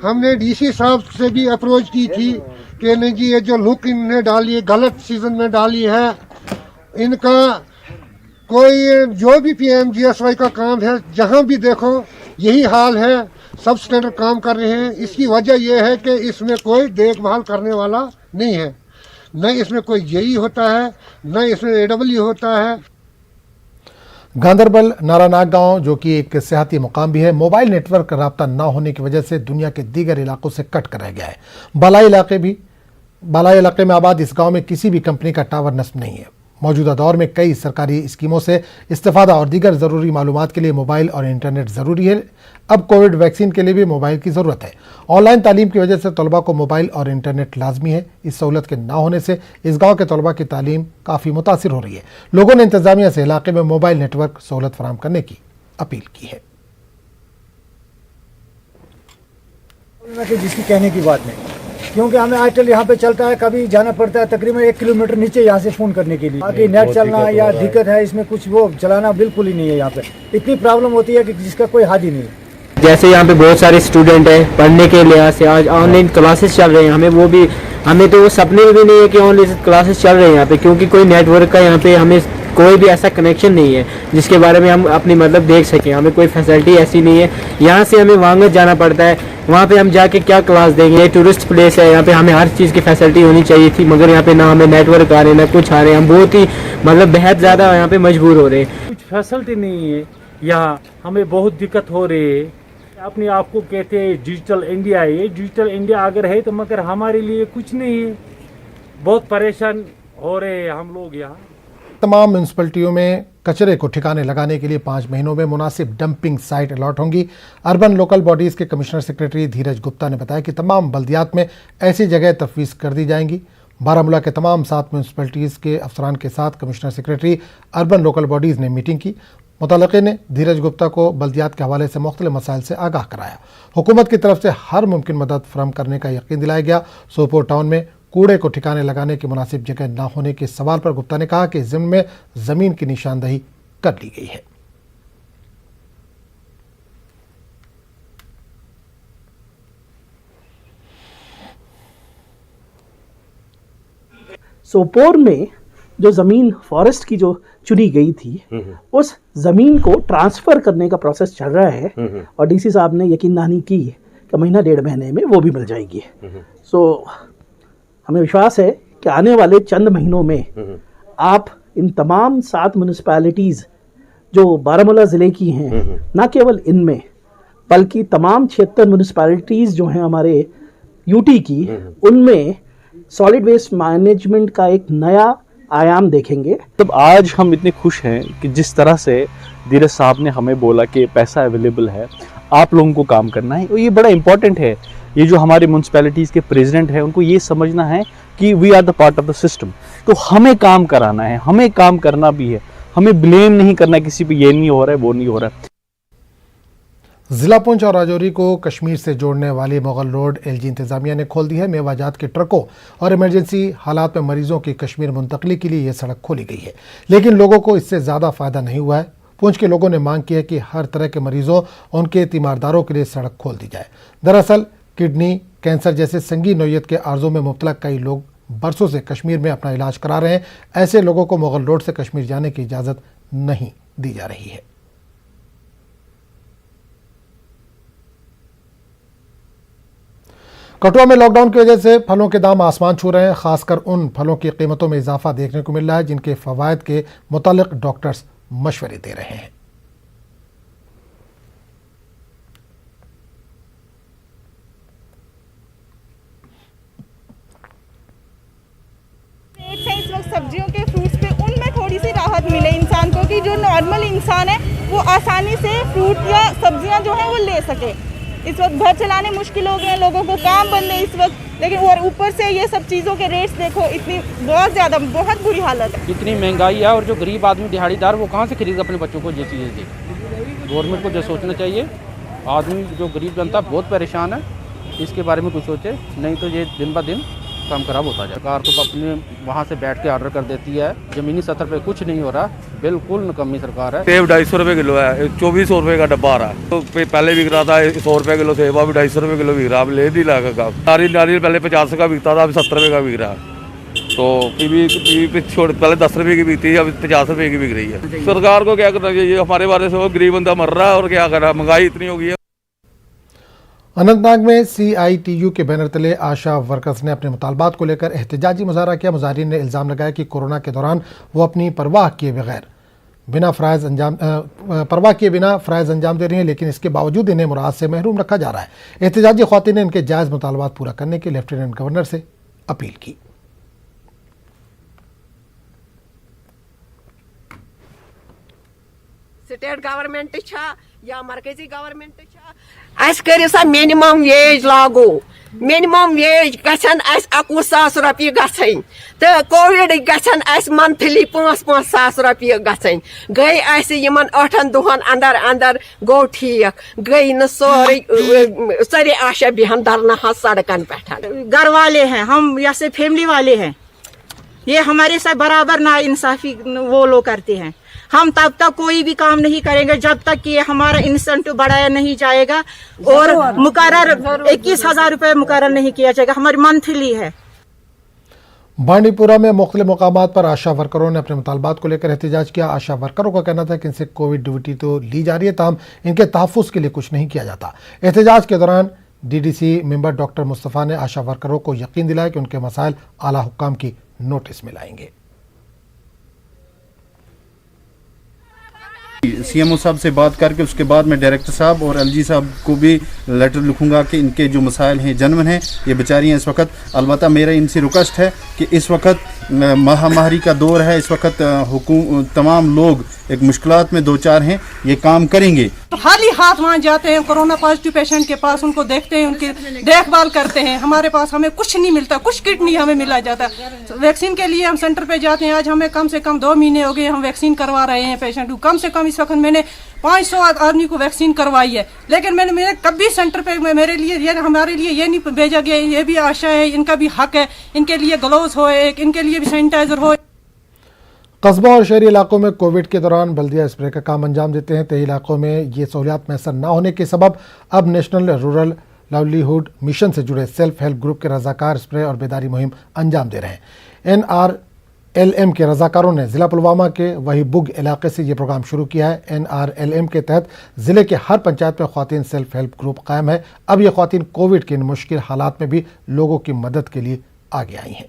हमने डीसी साहब से भी अप्रोच की थी कि नहीं जी ये जो लुक इनने डाली है गलत सीजन में डाली है, इनका कोई जो भी PMGSY का काम है जहां भी देखो यही हाल है, सब स्टैंडर्ड काम कर रहे हैं। इसकी वजह यह है कि इसमें कोई देखभाल करने वाला नहीं है, न इसमें कोई जेई होता है, न इसमें AWE होता है। गांधरबल नारानाग गांव जो कि एक सियाहती मुकाम भी है, मोबाइल नेटवर्क राब्ता न होने की वजह से दुनिया के दीगर इलाकों से कट कर रह गया है। बालाई इलाके में आबाद इस गांव में किसी भी कंपनी का टावर नस्ब नहीं है। मौजूदा दौर में कई सरकारी स्कीमों से इस्तेफादा और दीगर ज़रूरी मालूमात के लिए मोबाइल और इंटरनेट ज़रूरी है। अब कोविड वैक्सीन के लिए भी मोबाइल की ज़रूरत है। ऑनलाइन तालीम की वजह से तलबा को मोबाइल और इंटरनेट लाजमी है। इस सहूलत के ना होने से इस गांव के तलबा की तालीम काफ़ी मुतासिर हो रही है। लोगों ने इंतजामिया से इलाके में मोबाइल नेटवर्क सहूलत फराहम करने की अपील की है। जिसकी कहने की बात नहीं, क्योंकि हमें आजकल यहाँ पे चलता है, कभी जाना पड़ता है तकरीबन 1 किलोमीटर नीचे यहाँ से फ़ोन करने के लिए। बाकी नेट चलना या दिक्कत है, इसमें कुछ वो चलाना बिल्कुल ही नहीं है। यहाँ पे इतनी प्रॉब्लम होती है कि जिसका कोई हद ही नहीं है। जैसे यहाँ पे बहुत सारे स्टूडेंट हैं, पढ़ने के लिहाज से आज ऑनलाइन क्लासेस चल रहे हैं। हमें तो वो सपने में भी नहीं है कि ऑनलाइन क्लासेस चल रहे हैं यहाँ पे, क्योंकि कोई नेटवर्क का यहाँ पे हमें कोई भी ऐसा कनेक्शन नहीं है जिसके बारे में हम अपनी देख सकें। हमें कोई फैसिलिटी ऐसी नहीं है। यहाँ से हमें वांगत जाना पड़ता है, वहाँ पे हम जाके क्या क्लास देंगे। ये टूरिस्ट प्लेस है, यहाँ पे हमें हर चीज़ की फैसिलिटी होनी चाहिए थी, मगर यहाँ पे ना हमें नेटवर्क आ रहे ना कुछ आ रहे। हम बहुत ही बेहद ज़्यादा यहाँ पे मजबूर हो रहे हैं। कुछ फैसिलिटी नहीं है यहाँ, हमें बहुत दिक्कत हो रही है। अपने आप को कहते हैं डिजिटल इंडिया है, ये डिजिटल इंडिया अगर है तो मगर हमारे लिए कुछ नहीं है। बहुत परेशान हो रहे हैं हम लोग यहाँ। तमाम म्यूनसिपलिटियों में कचरे को ठिकाने लगाने के लिए 5 महीनों में मुनासिब डंपिंग साइट अलॉट होंगी। अर्बन लोकल बॉडीज़ के कमिश्नर सेक्रेटरी धीरज गुप्ता ने बताया कि तमाम बल्दियात में ऐसी जगह तफवीज़ कर दी जाएंगी। बारामूला के तमाम 7 म्यूनसिपलिटीज़ के अफसरान के साथ commissioner secretary urban local bodies ने मीटिंग की। मुतल्लिक़े ने धीरज गुप्ता को बल्दियात के हवाले से मुख्तलिफ मसाइल से आगाह कराया। हुकूमत की तरफ से हर मुमकिन मदद फराहम करने का यकीन दिलाया गया। सोपोर टाउन में कूड़े को ठिकाने लगाने की मुनासिब जगह न होने के सवाल पर गुप्ता ने कहा कि ज़िम्मे में ज़मीन की निशानदही कर ली गई है। सोपोर में जो ज़मीन फॉरेस्ट की जो चुनी गई थी, उस ज़मीन को ट्रांसफ़र करने का प्रोसेस चल रहा है और डीसी साहब ने यकीन दहानी की कि महीना 1.5 महीने में वो भी मिल जाएगी। हमें विश्वास है कि आने वाले चंद महीनों में आप इन तमाम 7 म्यूनिसिपैलिटीज़ जो बारामूला ज़िले की हैं, न केवल इनमें बल्कि तमाम 76 म्यूनिसिपैलिटीज़ जो हैं हमारे यूटी की, उनमें सॉलिड वेस्ट मैनेजमेंट का एक नया आयाम देखेंगे। तब आज हम इतने खुश हैं कि जिस तरह से धीरज साहब ने हमें बोला कि पैसा अवेलेबल है, आप लोगों को काम करना है, और ये बड़ा इम्पोर्टेंट है। ये जो हमारे म्यूनसिपैलिटीज़ के प्रेसिडेंट हैं, उनको ये समझना है कि we are the part of the system. तो हमें काम कराना है, हमें काम करना भी है, हमें ब्लेम नहीं करना किसी पे, ये नहीं हो रहा है वो नहीं हो रहा है। जिला पुंछ और राजौरी को कश्मीर से जोड़ने वाली मुगल रोड LG इंतजामिया ने खोल दी है। मेवाजात के ट्रकों और इमरजेंसी हालात में मरीजों की कश्मीर मुंतकली के लिए यह सड़क खोली गई है, लेकिन लोगों को इससे ज़्यादा फ़ायदा नहीं हुआ है। पुंछ के लोगों ने मांग की है कि हर तरह के मरीजों उनके तीमारदारों के लिए सड़क खोल दी जाए। दरअसल किडनी कैंसर जैसे संगीन नौयत के आर्जों में मुब्तला कई लोग बरसों से कश्मीर में अपना इलाज करा रहे हैं। ऐसे लोगों को मुगल रोड से कश्मीर जाने की इजाज़त नहीं दी जा रही है। कठुआ में लॉकडाउन की वजह से फलों के दाम आसमान छू रहे हैं। खासकर उन फलों की कीमतों में इजाफा देखने को मिल रहा है जिनके फवायद के मुतालिक डॉक्टर्स मशवरे दे रहे हैं। इस वक्त सब्जियों के फ्रूट्स पे उनमें थोड़ी सी राहत मिले इंसान को, कि जो नॉर्मल इंसान है वो आसानी से फ्रूट या सब्जियां जो है वो ले सके। इस वक्त घर चलाने मुश्किल हो गए हैं, लोगों को काम बंद है इस वक्त, लेकिन और ऊपर से ये सब चीज़ों के रेट्स देखो, इतनी बहुत ज़्यादा बहुत बुरी हालत है। इतनी महंगाई है और जो गरीब आदमी दिहाड़ीदार वो कहाँ से खरीद अपने बच्चों को ये चीज़ें दे। गवर्नमेंट को जो सोचना चाहिए, आदमी जो गरीब जनता बहुत परेशान है, इसके बारे में कुछ सोचे, नहीं तो ये दिन ब दिन काम खराब होता जाए। सरकार तो अपने वहाँ से बैठ के ऑर्डर कर देती है, ज़मीनी स्तर पे कुछ नहीं हो रहा, बिल्कुल निकम्मी सरकार है। सेब 250 रुपये किलो है, 2400 रुपये का डब्बा आ रहा है। तो पहले बिक रहा था 100 रुपये किलो सेब, अभी 250 रुपये किलो बिक रहा है। अब ले नहीं लगा। नारियल पहले 50 का बिकता था, अभी 70 रुपये का बिक रहा है। तो पीवी छोड़ पहले 10 रुपये की बिकती है, अभी 50 रुपये की बिक रही है। सरकार को क्या करना चाहिए, हमारे बारे से वो गरीब बंदा मर रहा है और क्या कर रहा है, महंगाई इतनी हो गई है। अनंतनाग में CITU के बैनर तले आशा वर्कर्स ने अपने मुतालबात को लेकर एहतजाजी मुजाहरा किया। मुजाहिरीन ने इल्ज़ाम लगाया कि कोरोना के दौरान वो अपनी परवाह किए बिना फ़राइज़ अंजाम दे रही हैं, लेकिन इसके बावजूद इन्हें मुराद से महरूम रखा जा रहा है। एहतजाजी ख़वातीन ने इनके जायज़ मुतालबात पूरा करने की लेफ्टिनेंट गवर्नर से अपील की। स्टेट गवर्नमेंट या मरकजी गवर्नमेंट करो सा मिनिमम वेज लागू। मिनिमम वेज गसन 21,000 रुपये गसन तो कोविड गसन मंथली 5,000 रुपये गसन गई 8 दुहन अंदर अंदर गो ठीक गई न सारे आशा बिहन धरना सड़कन पे। घर वाले हैं हम, जैसे फैमिली वाले हैं, ये हमारे साथ बराबर ना इंसाफी वो लोग करते हैं। हम तब तक कोई भी काम नहीं करेंगे जब तक कि हमारा इंसेंटिव बढ़ाया नहीं जाएगा और मुकर्रर 21,000 रुपये मुकर्रर नहीं किया जाएगा। हमारी मंथली है। बांडीपुरा में मुख्तलिफ मकामात पर आशा वर्करों ने अपने मुतालबात को लेकर एहतजाज किया। आशा वर्करों का कहना था कि इनसे कोविड ड्यूटी तो ली जा रही है, ताहम इनके तहफ़्फ़ुज़ के लिए कुछ नहीं किया जाता। एहतजाज के दौरान DDC मेंबर डॉक्टर मुस्तफ़ा ने आशा वर्करों को यकीन दिलाया कि उनके मसाइल आला हुक्काम की नोटिस में लाएंगे। CMO साहब से बात करके उसके बाद मैं डायरेक्टर साहब और LG साहब को भी लेटर लिखूंगा कि इनके जो मसाइल हैं जनवन हैं, ये बेचारियाँ इस वक्त। अलबत्ता मेरा इनसे रिक्वेस्ट है कि इस वक्त महामारी का दौर है, इस वक्त तमाम लोग एक मुश्किलात में दो चार हैं, ये काम करेंगे। तो खाली हाथ वहाँ जाते हैं कोरोना पॉजिटिव पेशेंट के पास, उनको देखते हैं, उनकी देखभाल करते हैं। हमारे पास हमें कुछ नहीं मिलता, कुछ किट नहीं हमें मिला जाता। वैक्सीन के लिए हम सेंटर पे जाते हैं, आज हमें कम से कम 2 महीने हो गए हम वैक्सीन करवा रहे हैं पेशेंट को। कम से कम इस वक्त मैंने 500 आदमी को वैक्सीन करवाई है, लेकिन मैंने कभी सेंटर पे मेरे लिए हमारे लिए ये नहीं भेजा गया। ये भी आशा है, इनका भी हक है, इनके लिए ग्लव्स हो, इनके लिए भी सैनिटाइजर हो। कस्बों और शहरी इलाकों में कोविड के दौरान बल्दिया स्प्रे का काम अंजाम देते हैं। कई इलाकों में ये सहूलियात मैसर न होने के सबब अब नेशनल रूरल लाइवलीहुड मिशन से जुड़े सेल्फ हेल्प ग्रुप के रजाकार स्प्रे और बेदारी मुहिम अंजाम दे रहे हैं। NRLM के रजाकारों ने ज़िला पुलवामा के वही बुग इलाके से ये प्रोग्राम शुरू किया है। NRLM के तहत ज़िले के हर पंचायत में ख़वातीन सेल्फ हेल्प ग्रुप कायम है। अब ये ख़वातीन कोविड के इन मुश्किल हालात में भी लोगों की मदद के लिए आगे आई हैं।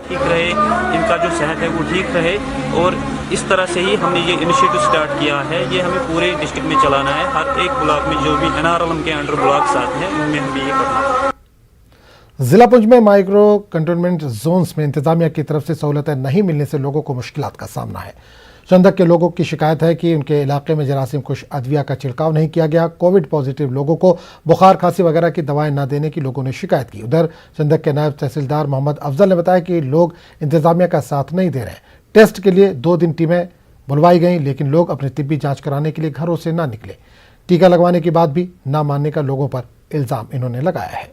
ठीक रहे, इनका जो सेहत है वो ठीक रहे, और इस तरह से ही हमने ये इनिशिएटिव स्टार्ट किया है। ये हमें पूरे डिस्ट्रिक्ट में चलाना है। हर एक ब्लॉक में जो भी NRLM के अंडर ब्लॉक्स आते हैं उनमें हमें ये करना है। जिला पुंछ में माइक्रो कंटेनमेंट जोन्स में इंतजामिया की तरफ से सहूलतें नहीं मिलने से लोगों को मुश्किलात का सामना है। चंदक के लोगों की शिकायत है कि उनके इलाके में जरासीम कुश अद्विया का छिड़काव नहीं किया गया। कोविड पॉजिटिव लोगों को बुखार खांसी वगैरह की दवाएं न देने की लोगों ने शिकायत की। उधर चंदक के नायब तहसीलदार मोहम्मद अफजल ने बताया कि लोग इंतजामिया का साथ नहीं दे रहे। टेस्ट के लिए 2 दिन टीमें बुलवाई गई, लेकिन लोग अपनी तिब्बी जाँच कराने के लिए घरों से ना निकले। टीका लगवाने की बात भी ना मानने का लोगों पर इल्ज़ाम इन्होंने लगाया है।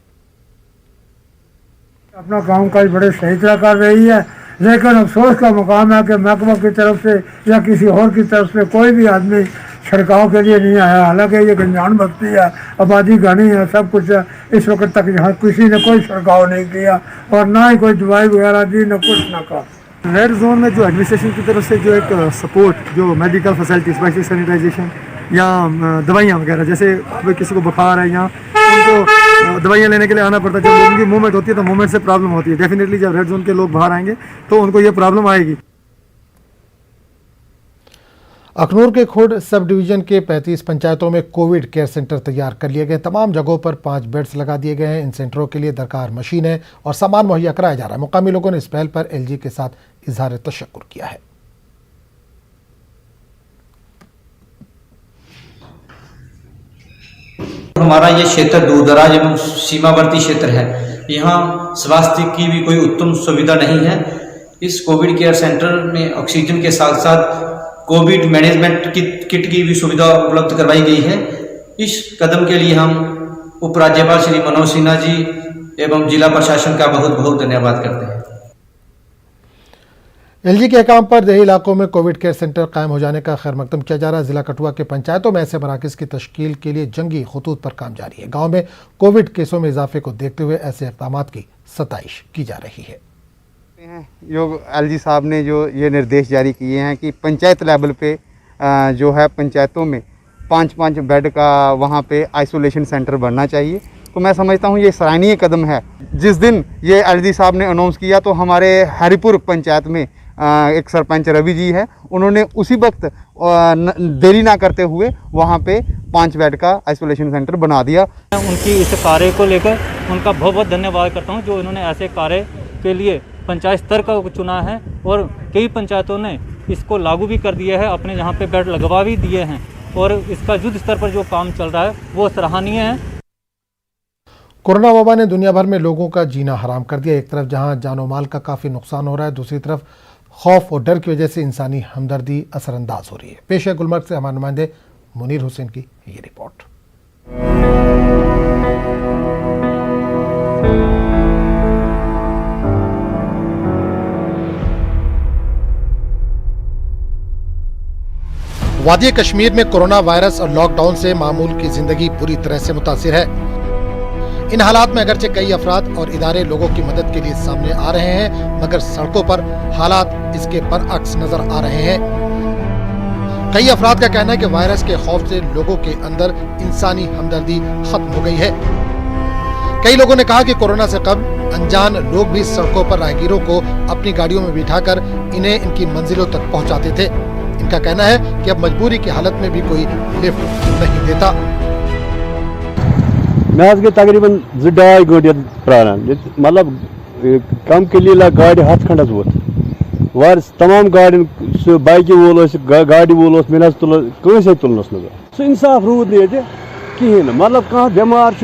अपना काम काज बड़े सही तरह कर रही है, लेकिन अफसोस का मुकाम है कि महकमा की तरफ से या किसी और की तरफ से कोई भी आदमी छिड़काव के लिए नहीं आया। हालांकि ये गंजान बस्ती है, आबादी घनी है, सब कुछ है। इस वक्त तक यहाँ किसी ने कोई छिड़काव नहीं किया और ना ही कोई दवाई वगैरह दी, न कुछ न कहा। रेड जोन में जो एडमिनिस्ट्रेशन की तरफ से जो एक सपोर्ट, जो मेडिकल फैसिलिटीज, स्पेशली सैनिटाइजेशन या दवाइयाँ वगैरह, जैसे किसी को बुखार है या उनको दवाइयाँ लेने के लिए आना पड़ता है, जब लोगों की मूवमेंट होती है तो मूवमेंट से प्रॉब्लम होती है। डेफिनेटली जब रेड जोन के लोग बाहर आएंगे तो उनको ये प्रॉब्लम आएगी। अखनूर के खुर्द सब डिवीजन के 35 पंचायतों में कोविड केयर सेंटर तैयार कर लिए गए। तमाम जगहों पर 5 बेड्स लगा दिए गए हैं। इन सेंटरों के लिए दरकार मशीनें और सामान मुहैया कराया जा रहा है। मुकामी लोगों ने इस पहल पर LG के साथ इजहार तशक्कुर किया है। हमारा ये क्षेत्र दूर दराज एवं सीमावर्ती क्षेत्र है, यहाँ स्वास्थ्य की भी कोई उत्तम सुविधा नहीं है। इस कोविड केयर सेंटर में ऑक्सीजन के साथ साथ कोविड मैनेजमेंट किट की भी सुविधा उपलब्ध करवाई गई है। इस कदम के लिए हम उपराज्यपाल श्री मनोज सिन्हा जी एवं जिला प्रशासन का बहुत बहुत धन्यवाद करते हैं। एलजी के काम पर देही इलाकों में कोविड केयर सेंटर कायम हो जाने का खैर मकदम किया जा रहा है। जिला कठुआ के पंचायतों में ऐसे मराकज की तश्कील के लिए जंगी खतूत पर काम जारी है। गांव में कोविड केसों में इजाफे को देखते हुए ऐसे इक़दाम की सताइश की जा रही है। जो एलजी साहब ने जो ये निर्देश जारी किए हैं कि पंचायत लेवल पे जो है पंचायतों में 5-5 बेड का वहाँ पे आइसोलेशन सेंटर बनना चाहिए, तो मैं समझता हूँ ये सराहनीय कदम है। जिस दिन ये एलजी साहब ने अनाउंस किया तो हमारे हरिपुर पंचायत में एक सरपंच रवि जी है, उन्होंने उसी वक्त देरी ना करते हुए वहाँ पे 5 बेड का आइसोलेशन सेंटर बना दिया। उनकी इस कार्य को लेकर उनका बहुत बहुत धन्यवाद करता हूँ जो इन्होंने ऐसे कार्य के लिए पंचायत स्तर का चुना है और कई पंचायतों ने इसको लागू भी कर दिया है, अपने यहाँ पे बेड लगवा भी दिए हैं और इसका युद्ध स्तर पर जो काम चल रहा है वो सराहनीय है। कोरोना वबा ने दुनिया भर में लोगों का जीना हराम कर दिया। एक तरफ जहां जानो माल का काफ़ी नुकसान हो रहा है, दूसरी तरफ खौफ और डर की वजह से इंसानी हमदर्दी असरअंदाज हो रही है। पेश है गुलमर्ग से हमारे नुमाइंदे मुनीर हुसैन की ये रिपोर्ट। वादी कश्मीर में कोरोना वायरस और लॉकडाउन से मामूल की जिंदगी पूरी तरह से मुतासिर है। इन हालात में अगरचे कई अफराद और इदारे लोगों की मदद के लिए सामने आ रहे हैं, मगर सड़कों पर हालात इसके बरअक्स नजर आ रहे हैं। कई अफराद का कहना है कि वायरस के खौफ से लोगों के अंदर इंसानी हमदर्दी खत्म हो गई है। कई लोगों ने कहा कि कोरोना से कबल अनजान लोग भी सड़कों पर राहगीरों को अपनी गाड़ियों में बिठाकर इन्हें इनकी मंजिलों तक पहुंचाते थे। इनका कहना है कि अब मजबूरी की हालत में भी कोई लिफ्ट नहीं देता। मैं गई तकरीबन 2-2.5 घंटे प्रान, मतलब कम के लिए लग गाड़ी हाथ खंडस वोत वार तमाम गाड़ी बाइक वोल गाड़ी वोल मे तुल तुलनस न सो इंसाफ रूद ये कहें, मतलब कह बेमार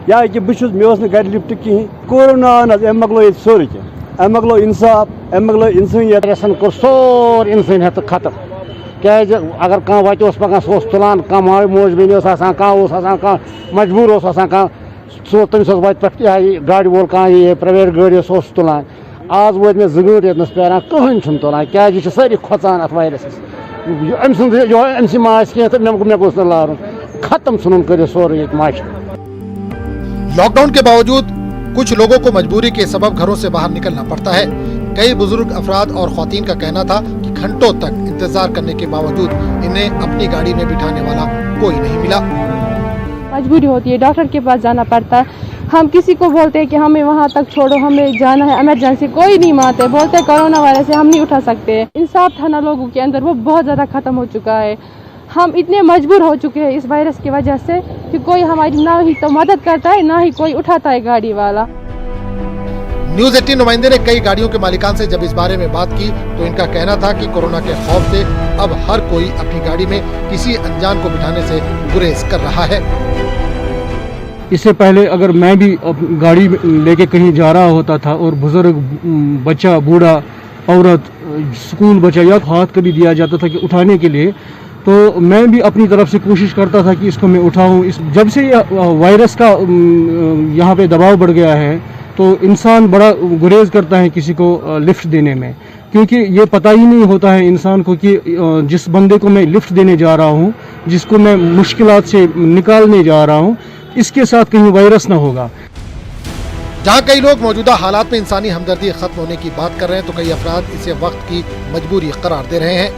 या कि बहुत मे गर लिफ्ट कहें। कोरोना अम मकलो ये सोरे कह, अम मकलो इंसाफ, अम मकलो इंसानियत कर सोर इंसानियत खत्म। क्या अगर कह वत पकान सह तुलान कह माव मोज बेन कह मजबूर तमिस वत पे गाड़ी वोल कह ये प्राइवेट गाड़ी सह तुलान। आज वो मे 2 घंटे यस पैरान कहन तुलान क्या सारी खोचान अत वायरस अम मास कह तो मे गोस लारुन खत्म सुन कर सोरे माश। लॉकडाउन के बावजूद कुछ लोगों को मजबूरी के सबब घरों से बाहर निकलना पड़ता है। कई बुजुर्ग अफराद और ख्वातीन का कहना था कि घंटों तक इंतजार करने के बावजूद इन्हें अपनी गाड़ी में बिठाने वाला कोई नहीं मिला। मजबूरी होती है, डॉक्टर के पास जाना पड़ता है। हम किसी को बोलते हैं कि हमें वहाँ तक छोड़ो, हमें जाना है इमरजेंसी, कोई नहीं मानते, बोलते हैं कोरोना वायरस है हम नहीं उठा सकते। इंसाफ था ना लोगों के अंदर, वो बहुत ज़्यादा खत्म हो चुका है। हम इतने मजबूर हो चुके हैं इस वायरस की वजह से कि कोई हमारी ना ही तो मदद करता है ना ही कोई उठाता है गाड़ी वाला। न्यूज़ 18 नुमाइंदे ने कई गाड़ियों के मालिकान से जब इस बारे में बात की तो इनका कहना था कि कोरोना के खौफ से अब हर कोई अपनी गाड़ी में किसी अनजान को बिठाने से गुरेज कर रहा है। इससे पहले अगर मैं भी गाड़ी लेके कहीं जा रहा होता था और बुजुर्ग, बच्चा, बूढ़ा, औरत, स्कूल बच्चा या हाथ कभी दिया जाता था कि उठाने के लिए, तो मैं भी अपनी तरफ से कोशिश करता था कि इसको मैं उठाऊं। जब से वायरस का यहाँ पे दबाव बढ़ गया है तो इंसान बड़ा गुरेज करता है किसी को लिफ्ट देने में, क्योंकि ये पता ही नहीं होता है इंसान को कि जिस बंदे को मैं लिफ्ट देने जा रहा हूँ, जिसको मैं मुश्किलात से निकालने जा रहा हूँ, इसके साथ कहीं वायरस ना होगा। जहाँ कई लोग मौजूदा हालात में इंसानी हमदर्दी खत्म होने की बात कर रहे हैं तो कई अफराद इसे वक्त की मजबूरी करार दे रहे हैं।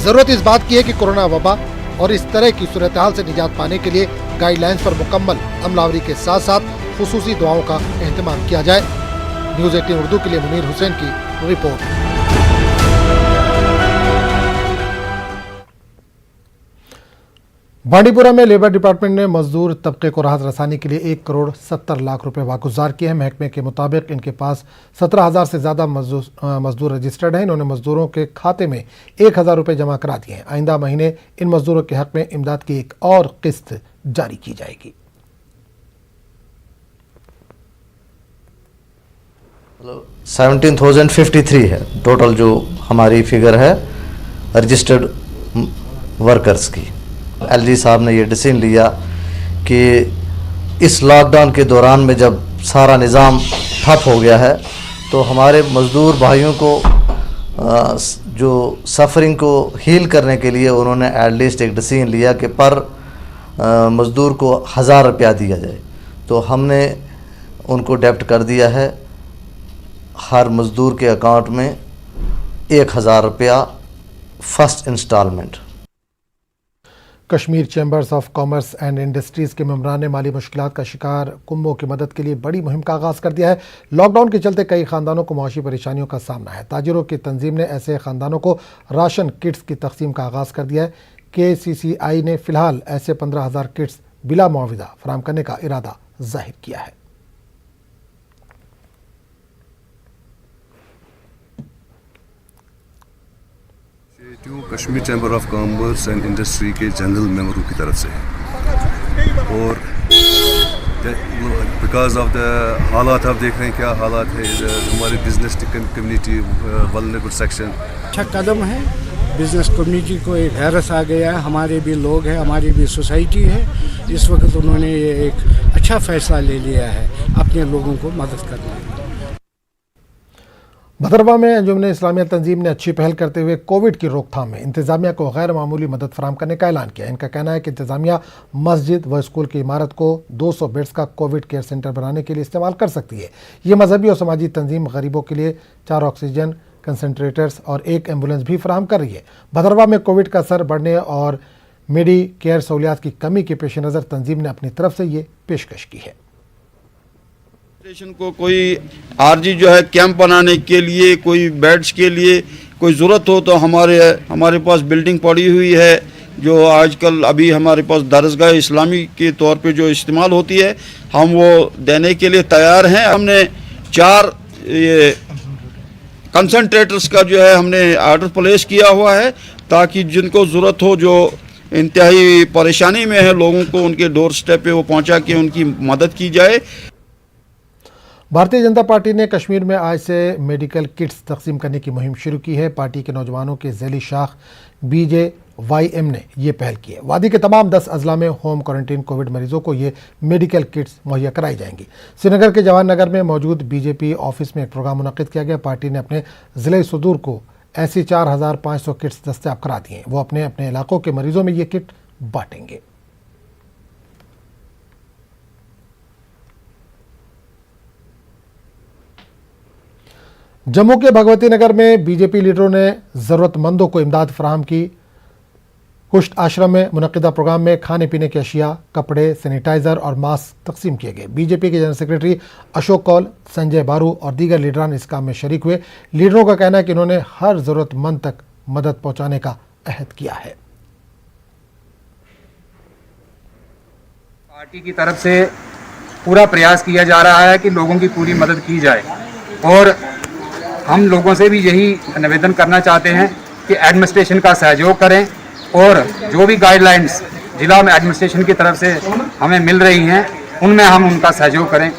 जरूरत इस बात की है कि कोरोना वबा और इस तरह की सूरत हाल से निजात पाने के लिए गाइडलाइंस पर मुकम्मल अमलावरी के साथ साथ खुसूसी दुआओं का एहतमाम किया जाए। न्यूज़ 18 उर्दू के लिए मुनीर हुसैन की रिपोर्ट। बांडीपुरा में लेबर डिपार्टमेंट ने मजदूर तबके को राहत रसानी के लिए 1 करोड़ 70 लाख रुपए वागुजार किए हैं। महकमे के मुताबिक इनके पास 17,000 से ज्यादा मजदूर रजिस्टर्ड हैं। इन्होंने मजदूरों के खाते में 1,000 रुपए जमा करा दिए हैं। आइंदा महीने इन मजदूरों के हक में इमदाद की एक और किस्त जारी की जाएगी। 17,053 है टोटल जो हमारी फिगर है रजिस्टर्ड वर्कर्स की। एलजी साहब ने ये डिसीजन लिया कि इस लॉकडाउन के दौरान में जब सारा निज़ाम ठप हो गया है तो हमारे मज़दूर भाइयों को जो सफरिंग को हील करने के लिए उन्होंने एटलीस्ट एक डिसीजन लिया कि पर मज़दूर को 1000 रुपया दिया जाए। तो हमने उनको डेबिट कर दिया है हर मज़दूर के अकाउंट में 1000 रुपया first instalment. Kashmir chambers of commerce and industries के मेंबरान ने माली मुश्किलात का शिकार कुंभों की मदद के लिए बड़ी मुहिम का आगाज़ कर दिया है। लॉकडाउन के चलते कई ख़ानदानों को माशी परेशानियों का सामना है। ताजिरों की तंजीम ने ऐसे ख़ानदानों को राशन किट्स की तकसीम का आगाज़ कर दिया है। KCCI ने फ़िलहाल ऐसे 15,000 किट्स बिला मुआविजा फराहम करने का इरादा जाहिर किया है। Kashmir chamber of commerce and industry के जनरल मेंबरों की तरफ से और बिकॉज ऑफ द हालात आप देख रहे हैं क्या हालात है हमारे बिजनेस कम्युनिटी वल्नरेबल सेक्शन। अच्छा कदम है, बिजनेस कम्युनिटी को एक हैरत आ गया है, हमारे भी लोग हैं, हमारी भी सोसाइटी है। इस वक्त उन्होंने ये एक अच्छा फैसला ले लिया है अपने लोगों को मदद करने में। भदरवा में अंजुमन इस्लामिया तंजीम ने अच्छी पहल करते हुए कोविड की रोकथाम में इंतजामिया को गैर मामूली मदद फराहम करने का ऐलान किया। इनका कहना है कि इंतजामिया मस्जिद व स्कूल की इमारत को 200 बेड्स का कोविड केयर सेंटर बनाने के लिए इस्तेमाल कर सकती है। ये मजहबी और समाजी तंजीम गरीबों के लिए 4 ऑक्सीजन कंसनट्रेटर्स और 1 एम्बुलेंस भी फराहम कर रही है। भदरवा में कोविड का असर बढ़ने और मेडी केयर सहूलियात की कमी के पेश नज़र तंजीम ने अपनी तरफ से ये पेशकश की है। को कोई आरजी जो है कैंप बनाने के लिए, कोई बेड्स के लिए कोई ज़रूरत हो तो हमारे पास बिल्डिंग पड़ी हुई है जो आजकल अभी हमारे पास दरसगाह इस्लामी के तौर पे जो इस्तेमाल होती है, हम वो देने के लिए तैयार हैं। हमने 4 ये कंसनट्रेटर्स का जो है हमने ऑर्डर प्लेस किया हुआ है ताकि जिनको ज़रूरत हो, जो इंतहाई परेशानी में है लोगों को, उनके डोर स्टेप पे वो पहुंचा के उनकी मदद की जाए। भारतीय जनता पार्टी ने कश्मीर में आज से मेडिकल किट्स तकसीम करने की मुहिम शुरू की है। पार्टी के नौजवानों के ज़ैली शाख BJYM ने यह पहल की है। वादी के तमाम 10 अजला में होम क्वारंटीन कोविड मरीजों को ये मेडिकल किट्स मुहैया कराई जाएंगी। श्रीनगर के जवान नगर में मौजूद BJP ऑफिस में एक प्रोग्राम मुनक्किद किया गया। पार्टी ने अपने ज़िले सदूर को ऐसी 4500 किट्स दस्तयाब करा दी हैं। वो अपने अपने इलाकों के मरीजों में ये किट बांटेंगे। जम्मू के भगवती नगर में BJP लीडरों ने ज़रूरतमंदों को इमदाद फराहम की। कुश्त आश्रम में मुनक्किदा प्रोग्राम में खाने पीने की अशिया, कपड़े, सैनिटाइज़र और मास्क तकसीम किए गए। BJP के जनरल सेक्रेटरी अशोक कौल, संजय बारू और दीगर लीडरान इस काम में शरीक हुए। लीडरों का कहना है कि उन्होंने हर ज़रूरतमंद तक मदद पहुँचाने का अहद किया है। पार्टी की तरफ से पूरा प्रयास किया जा रहा है कि लोगों की पूरी मदद की जाए और हम लोगों से भी यही निवेदन करना चाहते हैं कि एडमिनिस्ट्रेशन का सहयोग करें और जो भी गाइडलाइंस जिला में एडमिनिस्ट्रेशन की तरफ से हमें मिल रही हैं उनमें हम उनका सहयोग करें।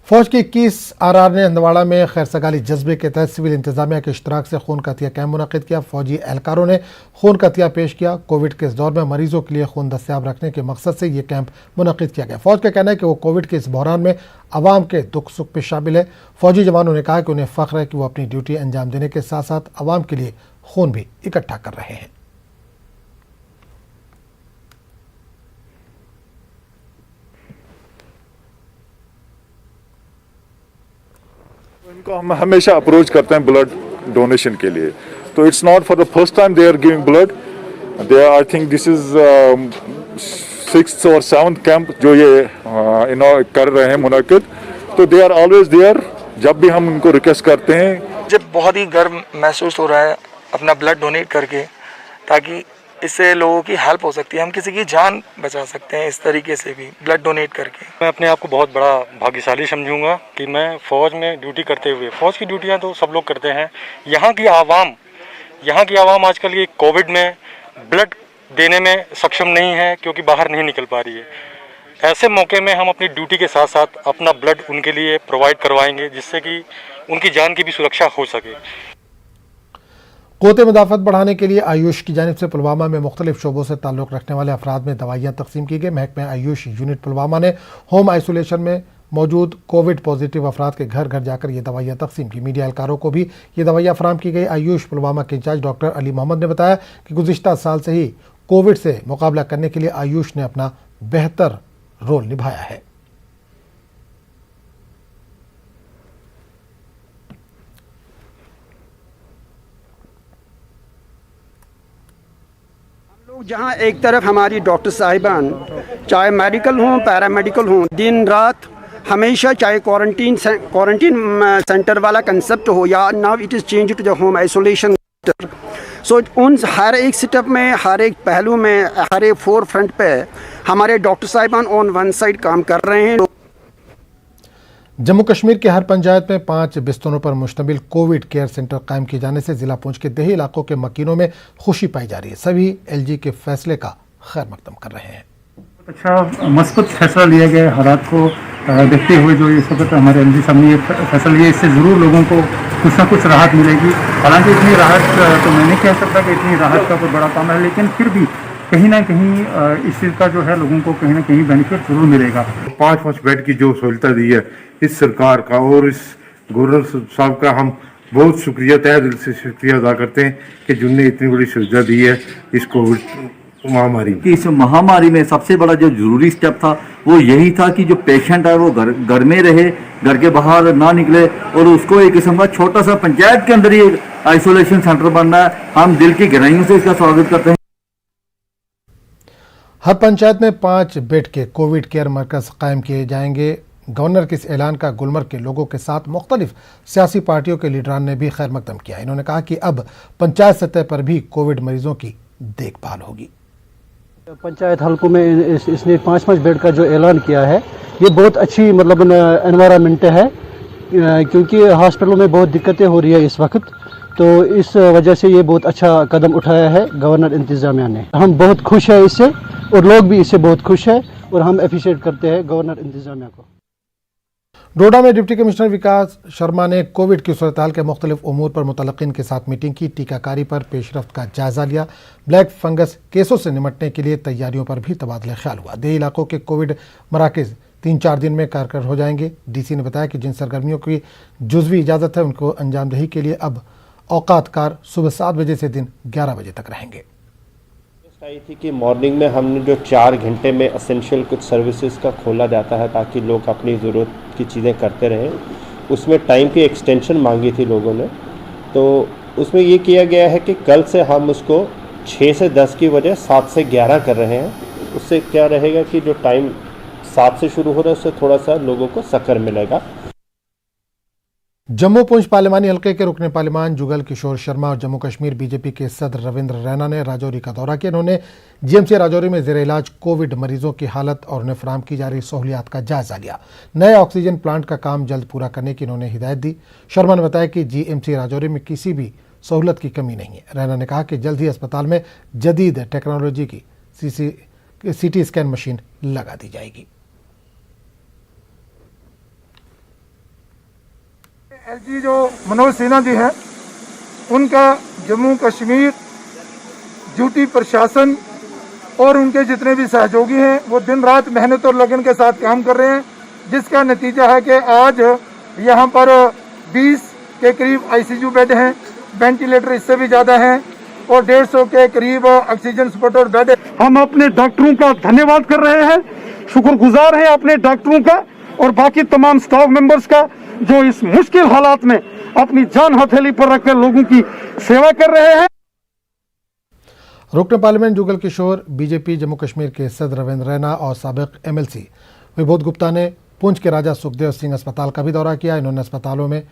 फौज की 21 RR ने हंदवाड़ा में खैर सगाली जज्बे के तहत सिविल इंतजामिया के इश्तराक से खून का अतिया कैंप मुनक्किद किया। फौजी एहलकारों ने खून का अतिया पेश किया। कोविड के इस दौर में मरीजों के लिए खून दस्तयाब रखने के मकसद से ये कैंप मुनक्किद किया गया। फौज का कहना है कि वो कोविड के इस बहरान में अवाम के दुख सुख पे शामिल है। फौजी जवानों ने कहा कि उन्हें फ़ख्र है कि वो अपनी ड्यूटी अंजाम देने के साथ साथ अवाम के लिए खून भी इकट्ठा कर रहे हैं। इनको हम हमेशा अप्रोच करते हैं ब्लड डोनेशन के लिए, तो it's not for the first time they are giving blood. They I think this is 6th और 7th कैंप जो ये कर रहे हैं मुनक्किद, तो दे आर ऑलवेज देयर जब भी हम उनको रिक्वेस्ट करते हैं। मुझे बहुत ही गर्व महसूस हो रहा है अपना ब्लड डोनेट करके, ताकि इससे लोगों की हेल्प हो सकती है, हम किसी की जान बचा सकते हैं इस तरीके से भी ब्लड डोनेट करके। मैं अपने आप को बहुत बड़ा भाग्यशाली समझूंगा कि मैं फ़ौज में ड्यूटी करते हुए, फ़ौज की ड्यूटियां तो सब लोग करते हैं, यहाँ की आवाम आजकल ये कोविड में ब्लड देने में सक्षम नहीं है क्योंकि बाहर नहीं निकल पा रही है। ऐसे मौके में हम अपनी ड्यूटी के साथ साथ अपना ब्लड उनके लिए प्रोवाइड करवाएंगे जिससे कि उनकी जान की भी सुरक्षा हो सके। कोते मुदाफ़त बढ़ाने के लिए आयुष की जानिब से पुलवामा में मुख्तलिफ शोबों से ताल्लुक़ रखने वाले अफराद में दवाइयाँ तकसीम की गई। महकमे आयुष यूनिट पुलवामा ने होम आइसोलेशन में मौजूद कोविड पॉजिटिव अफराद के घर घर जाकर ये दवाइयाँ तकसीम की। मीडिया एहलकारों को भी ये दवाइयाँ फराहम की गई। आयुष पुलवामा के इंचार्ज डॉक्टर अली मोहम्मद ने बताया कि गुज़िश्ता साल से ही कोविड से मुकाबला करने के लिए आयुष ने अपना बेहतर रोल निभाया है। जहां एक तरफ हमारी डॉक्टर साहिबान चाहे मेडिकल हों पैरामेडिकल हों दिन रात हमेशा चाहे क्वारंटीन सेंटर वाला कंसेप्ट हो या now it is change to the home isolation centre. So उन हर एक स्टेप में हर एक पहलू में हर एक फोर फ्रंट पे हमारे डॉक्टर साहिबान ऑन वन साइड काम कर रहे हैं। जम्मू कश्मीर के हर पंचायत में 5 बिस्तरों पर मुश्तमिल कोविड केयर सेंटर कायम किए जाने से जिला पुंछ के देही इलाकों के मकीनों में खुशी पाई जा रही है। सभी एलजी के फैसले का खैर मकदम कर रहे हैं। अच्छा मस्बत फैसला लिया गया हालात को देखते हुए जो इस वक्त हमारे एलजी साहब ने ये फैसला लिया, इससे ज़रूर लोगों को कुछ ना कुछ राहत मिलेगी। हालांकि इतनी राहत तो मैं नहीं कह सकता कि इतनी राहत का कोई बड़ा काम है, लेकिन फिर भी कहीं ना कहीं इस चीज़ का जो है लोगों को कहीं ना कहीं बेनिफिट जरूर मिलेगा। 5 बेड की जो सहूलत दी है इस सरकार का और इस गवर्नर साहब का हम बहुत शुक्रिया तहे दिल से शुक्रिया अदा करते हैं कि जिनने इतनी बड़ी सुविधा दी है इस कोविड महामारी की। इस महामारी में सबसे बड़ा जो जरूरी स्टेप था वो यही था कि जो पेशेंट है वो घर में रहे, घर के बाहर ना निकले और उसको एक किस्म का छोटा सा पंचायत के अंदर ही आइसोलेशन सेंटर बनना है। हम दिल की गहराइयों से इसका स्वागत करते हैं। हर पंचायत में 5 बेड के कोविड केयर मरकज कायम किए जाएंगे। गवर्नर के इस ऐलान का गुलमर्ग के लोगों के साथ मुख्तलिफ सियासी पार्टियों के लीडरान ने भी खैर मकदम किया। इन्होंने कहा कि अब पंचायत सतह पर भी कोविड मरीजों की देखभाल होगी। पंचायत हल्कों में इसने 5 बेड का जो ऐलान किया है ये बहुत अच्छी मतलब एनवायरनमेंट है, क्योंकि हॉस्पिटलों में बहुत दिक्कतें हो रही है इस वक्त, तो इस वजह से ये बहुत अच्छा कदम उठाया है गवर्नर इंतजामिया ने। हम बहुत खुश हैं इससे और लोग भी इससे बहुत खुश हैं और हम अप्रिशिएट करते हैं गवर्नर इंतजामिया को। डोडा में डिप्टी कमिश्नर विकास शर्मा ने कोविड की सूरत-ए-हाल के मुख्तलिफ उमूर पर मुतलकिन के साथ मीटिंग की। टीकाकारी पर पेशरफ्त का जायजा लिया। ब्लैक फंगस केसों से निपटने के लिए तैयारियों पर भी तबादला ख्याल हुआ। देही इलाकों के कोविड मराकज़ 3-4 दिन में कारगर हो जाएंगे। डीसी ने बताया कि जिन सरगर्मियों की जुज़वी इजाज़त है उनको अंजामदही के लिए अब औकात कार सुबह 7 बजे से दिन 11 बजे तक रहेंगे। आई थी कि मॉर्निंग में हमने जो 4 घंटे में असेंशियल कुछ सर्विसेज का खोला जाता है ताकि लोग अपनी ज़रूरत की चीज़ें करते रहें, उसमें टाइम की एक्सटेंशन मांगी थी लोगों ने, तो उसमें ये किया गया है कि कल से हम उसको 6 से 10 की वजह 7 से 11 कर रहे हैं। उससे क्या रहेगा कि जो टाइम 7 से शुरू हो रहा है उससे थोड़ा सा लोगों को सक्कर मिलेगा। जम्मू पुंछ पार्लिमानी हल्के के रुकने पार्लिमान जुगल किशोर शर्मा और जम्मू कश्मीर बीजेपी के सदर रविंद्र रैना ने राजौरी का दौरा किया। इन्होंने जीएमसी राजौरी में ज़ेर इलाज कोविड मरीजों की हालत और उन्हें फराहम की जा रही सहूलियात का जायजा लिया। नए ऑक्सीजन प्लांट का काम जल्द पूरा करने की इन्होंने हिदायत दी। शर्मा ने बताया कि जीएमसी राजौरी में किसी भी सहूलत की कमी नहीं है। रैना ने कहा कि जल्द ही अस्पताल में जदीद टेक्नोलॉजी की CT स्कैन मशीन लगा दी जाएगी। एलजी जो मनोज सिन्हा जी हैं उनका जम्मू कश्मीर ड्यूटी प्रशासन और उनके जितने भी सहयोगी हैं वो दिन रात मेहनत और लगन के साथ काम कर रहे हैं, जिसका नतीजा है कि आज यहाँ पर 20 के करीब आईसीयू बेड हैं, वेंटिलेटर इससे भी ज़्यादा हैं और 150 के करीब ऑक्सीजन सपोर्टर बेड है। हम अपने डॉक्टरों का धन्यवाद कर रहे हैं, शुक्रगुजार हैं अपने डॉक्टरों का और बाकी तमाम स्टाफ मेंबर्स का जो इस मुश्किल हालात में अपनी जान हथेली पर रखकर लोगों की सेवा कर रहे हैं। रुकन पार्लियामेंट जुगल किशोर बीजेपी जम्मू कश्मीर के सदर रविंद्र रैना और साबिक MLC विबोध गुप्ता ने पुंछ के राजा सुखदेव सिंह अस्पताल का भी दौरा किया। इन्होंने अस्पतालों में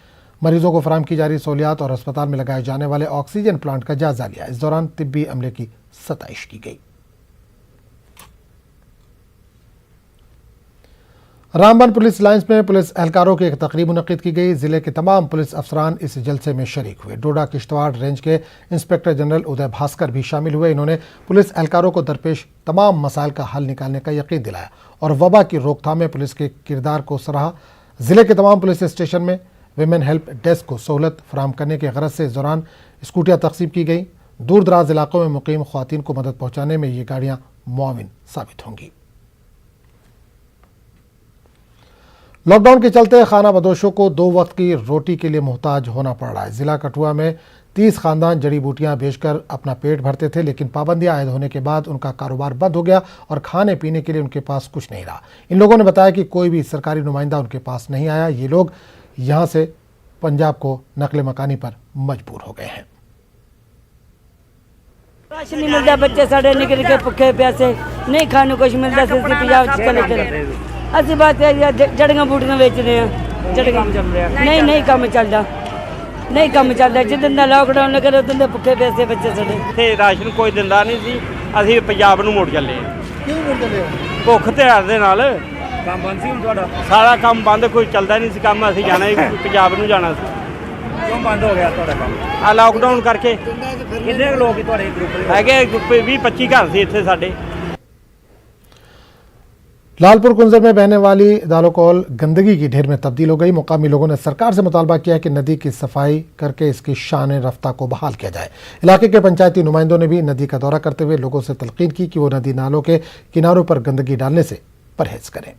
मरीजों को फराहम की जा रही सहूलियात और अस्पताल में लगाए जाने वाले ऑक्सीजन प्लांट का जायजा लिया। इस दौरान तिब्बी अमले की सताइश की गई। रामबन पुलिस लाइन्स में पुलिस एहलकारों की एक तकरीब मुनक्किद की गई। जिले के तमाम पुलिस अफसरान इस जलसे में शरीक हुए। डोडा किश्तवाड़ रेंज के इंस्पेक्टर जनरल उदय भास्कर भी शामिल हुए। इन्होंने पुलिस एहलकारों को दरपेश तमाम मसाइल का हल निकालने का यकीन दिलाया और वबा की रोकथाम में पुलिस के किरदार को सराहा। जिले के तमाम पुलिस स्टेशन में विमेन हेल्प डेस्क को सहूलत फराहम करने के गरज से इस दौरान स्कूटियाँ तकसीम की गई। दूर दराज इलाकों में मुकीम ख्वातीन को मदद पहुँचाने में ये गाड़ियाँ मुआविन साबित होंगी। लॉकडाउन के चलते खाना बदोशों को 2 वक्त की रोटी के लिए मोहताज होना पड़ रहा है। जिला कठुआ में 30 खानदान जड़ी बूटियां बेचकर अपना पेट भरते थे, लेकिन पाबंदियां आयद होने के बाद उनका कारोबार बंद हो गया और खाने पीने के लिए उनके पास कुछ नहीं रहा। इन लोगों ने बताया कि कोई भी सरकारी नुमाइंदा उनके पास नहीं आया। ये लोग यहां से पंजाब को नकले मकानी पर मजबूर हो गए हैं। राशन नहीं मिलता, बच्चे साढ़े निकल के भुखे प्यासे नहीं खाने कुछ मिलता। पंजाब चले असि बात जड़ियां बूटियां बेचने नहीं काम चलता, नहीं काम चलता। जिदन दा लॉकडाउन लगे उदन दे भुखे प्यासे बच्चे साढ़े। ਇੱਥੇ ਰਾਸ਼ਨ ਕੋਈ ਦਿੰਦਾ ਨਹੀਂ ਸੀ, ਅਸੀਂ ਪੰਜਾਬ ਨੂੰ ਮੁੜ ਚੱਲੇ ਹਾਂ। ਕਿਉਂ ਮੁੜ ਚੱਲੇ ਹੋ? ਭੁੱਖ ਤੇ ਹੜ ਦੇ ਨਾਲ ਕੰਮ ਬੰਦ ਸੀ ਹੁਣ ਤੁਹਾਡਾ? ਸਾਰਾ ਕੰਮ ਬੰਦ, ਕੋਈ ਚੱਲਦਾ ਨਹੀਂ ਸੀ ਕੰਮ। ਅਸੀਂ ਜਾਣਾ ਹੀ ਪੰਜਾਬ ਨੂੰ ਜਾਣਾ ਸੀ। ਕਿਉਂ ਬੰਦ ਹੋ ਗਿਆ ਤੁਹਾਡਾ ਕੰਮ? ਆ ਲਾਕਡਾਊਨ ਕਰਕੇ। ਕਿੰਨੇ ਲੋਕ ਤੁਹਾਡੇ ਗਰੁੱਪ ਦੇ ਹੈਗੇ 20-25 ਘਰ ਸੀ ਇੱਥੇ ਸਾਡੇ। लालपुर कुंजर में बहने वाली दालोकौल गंदगी की ढेर में तब्दील हो गई। मुकामी लोगों ने सरकार से मुतालबा किया कि नदी की सफाई करके इसकी शान रफ्ता को बहाल किया जाए। इलाके के पंचायती नुमाइंदों ने भी नदी का दौरा करते हुए लोगों से तलकीन की कि वो नदी नालों के किनारों पर गंदगी डालने से परहेज करें।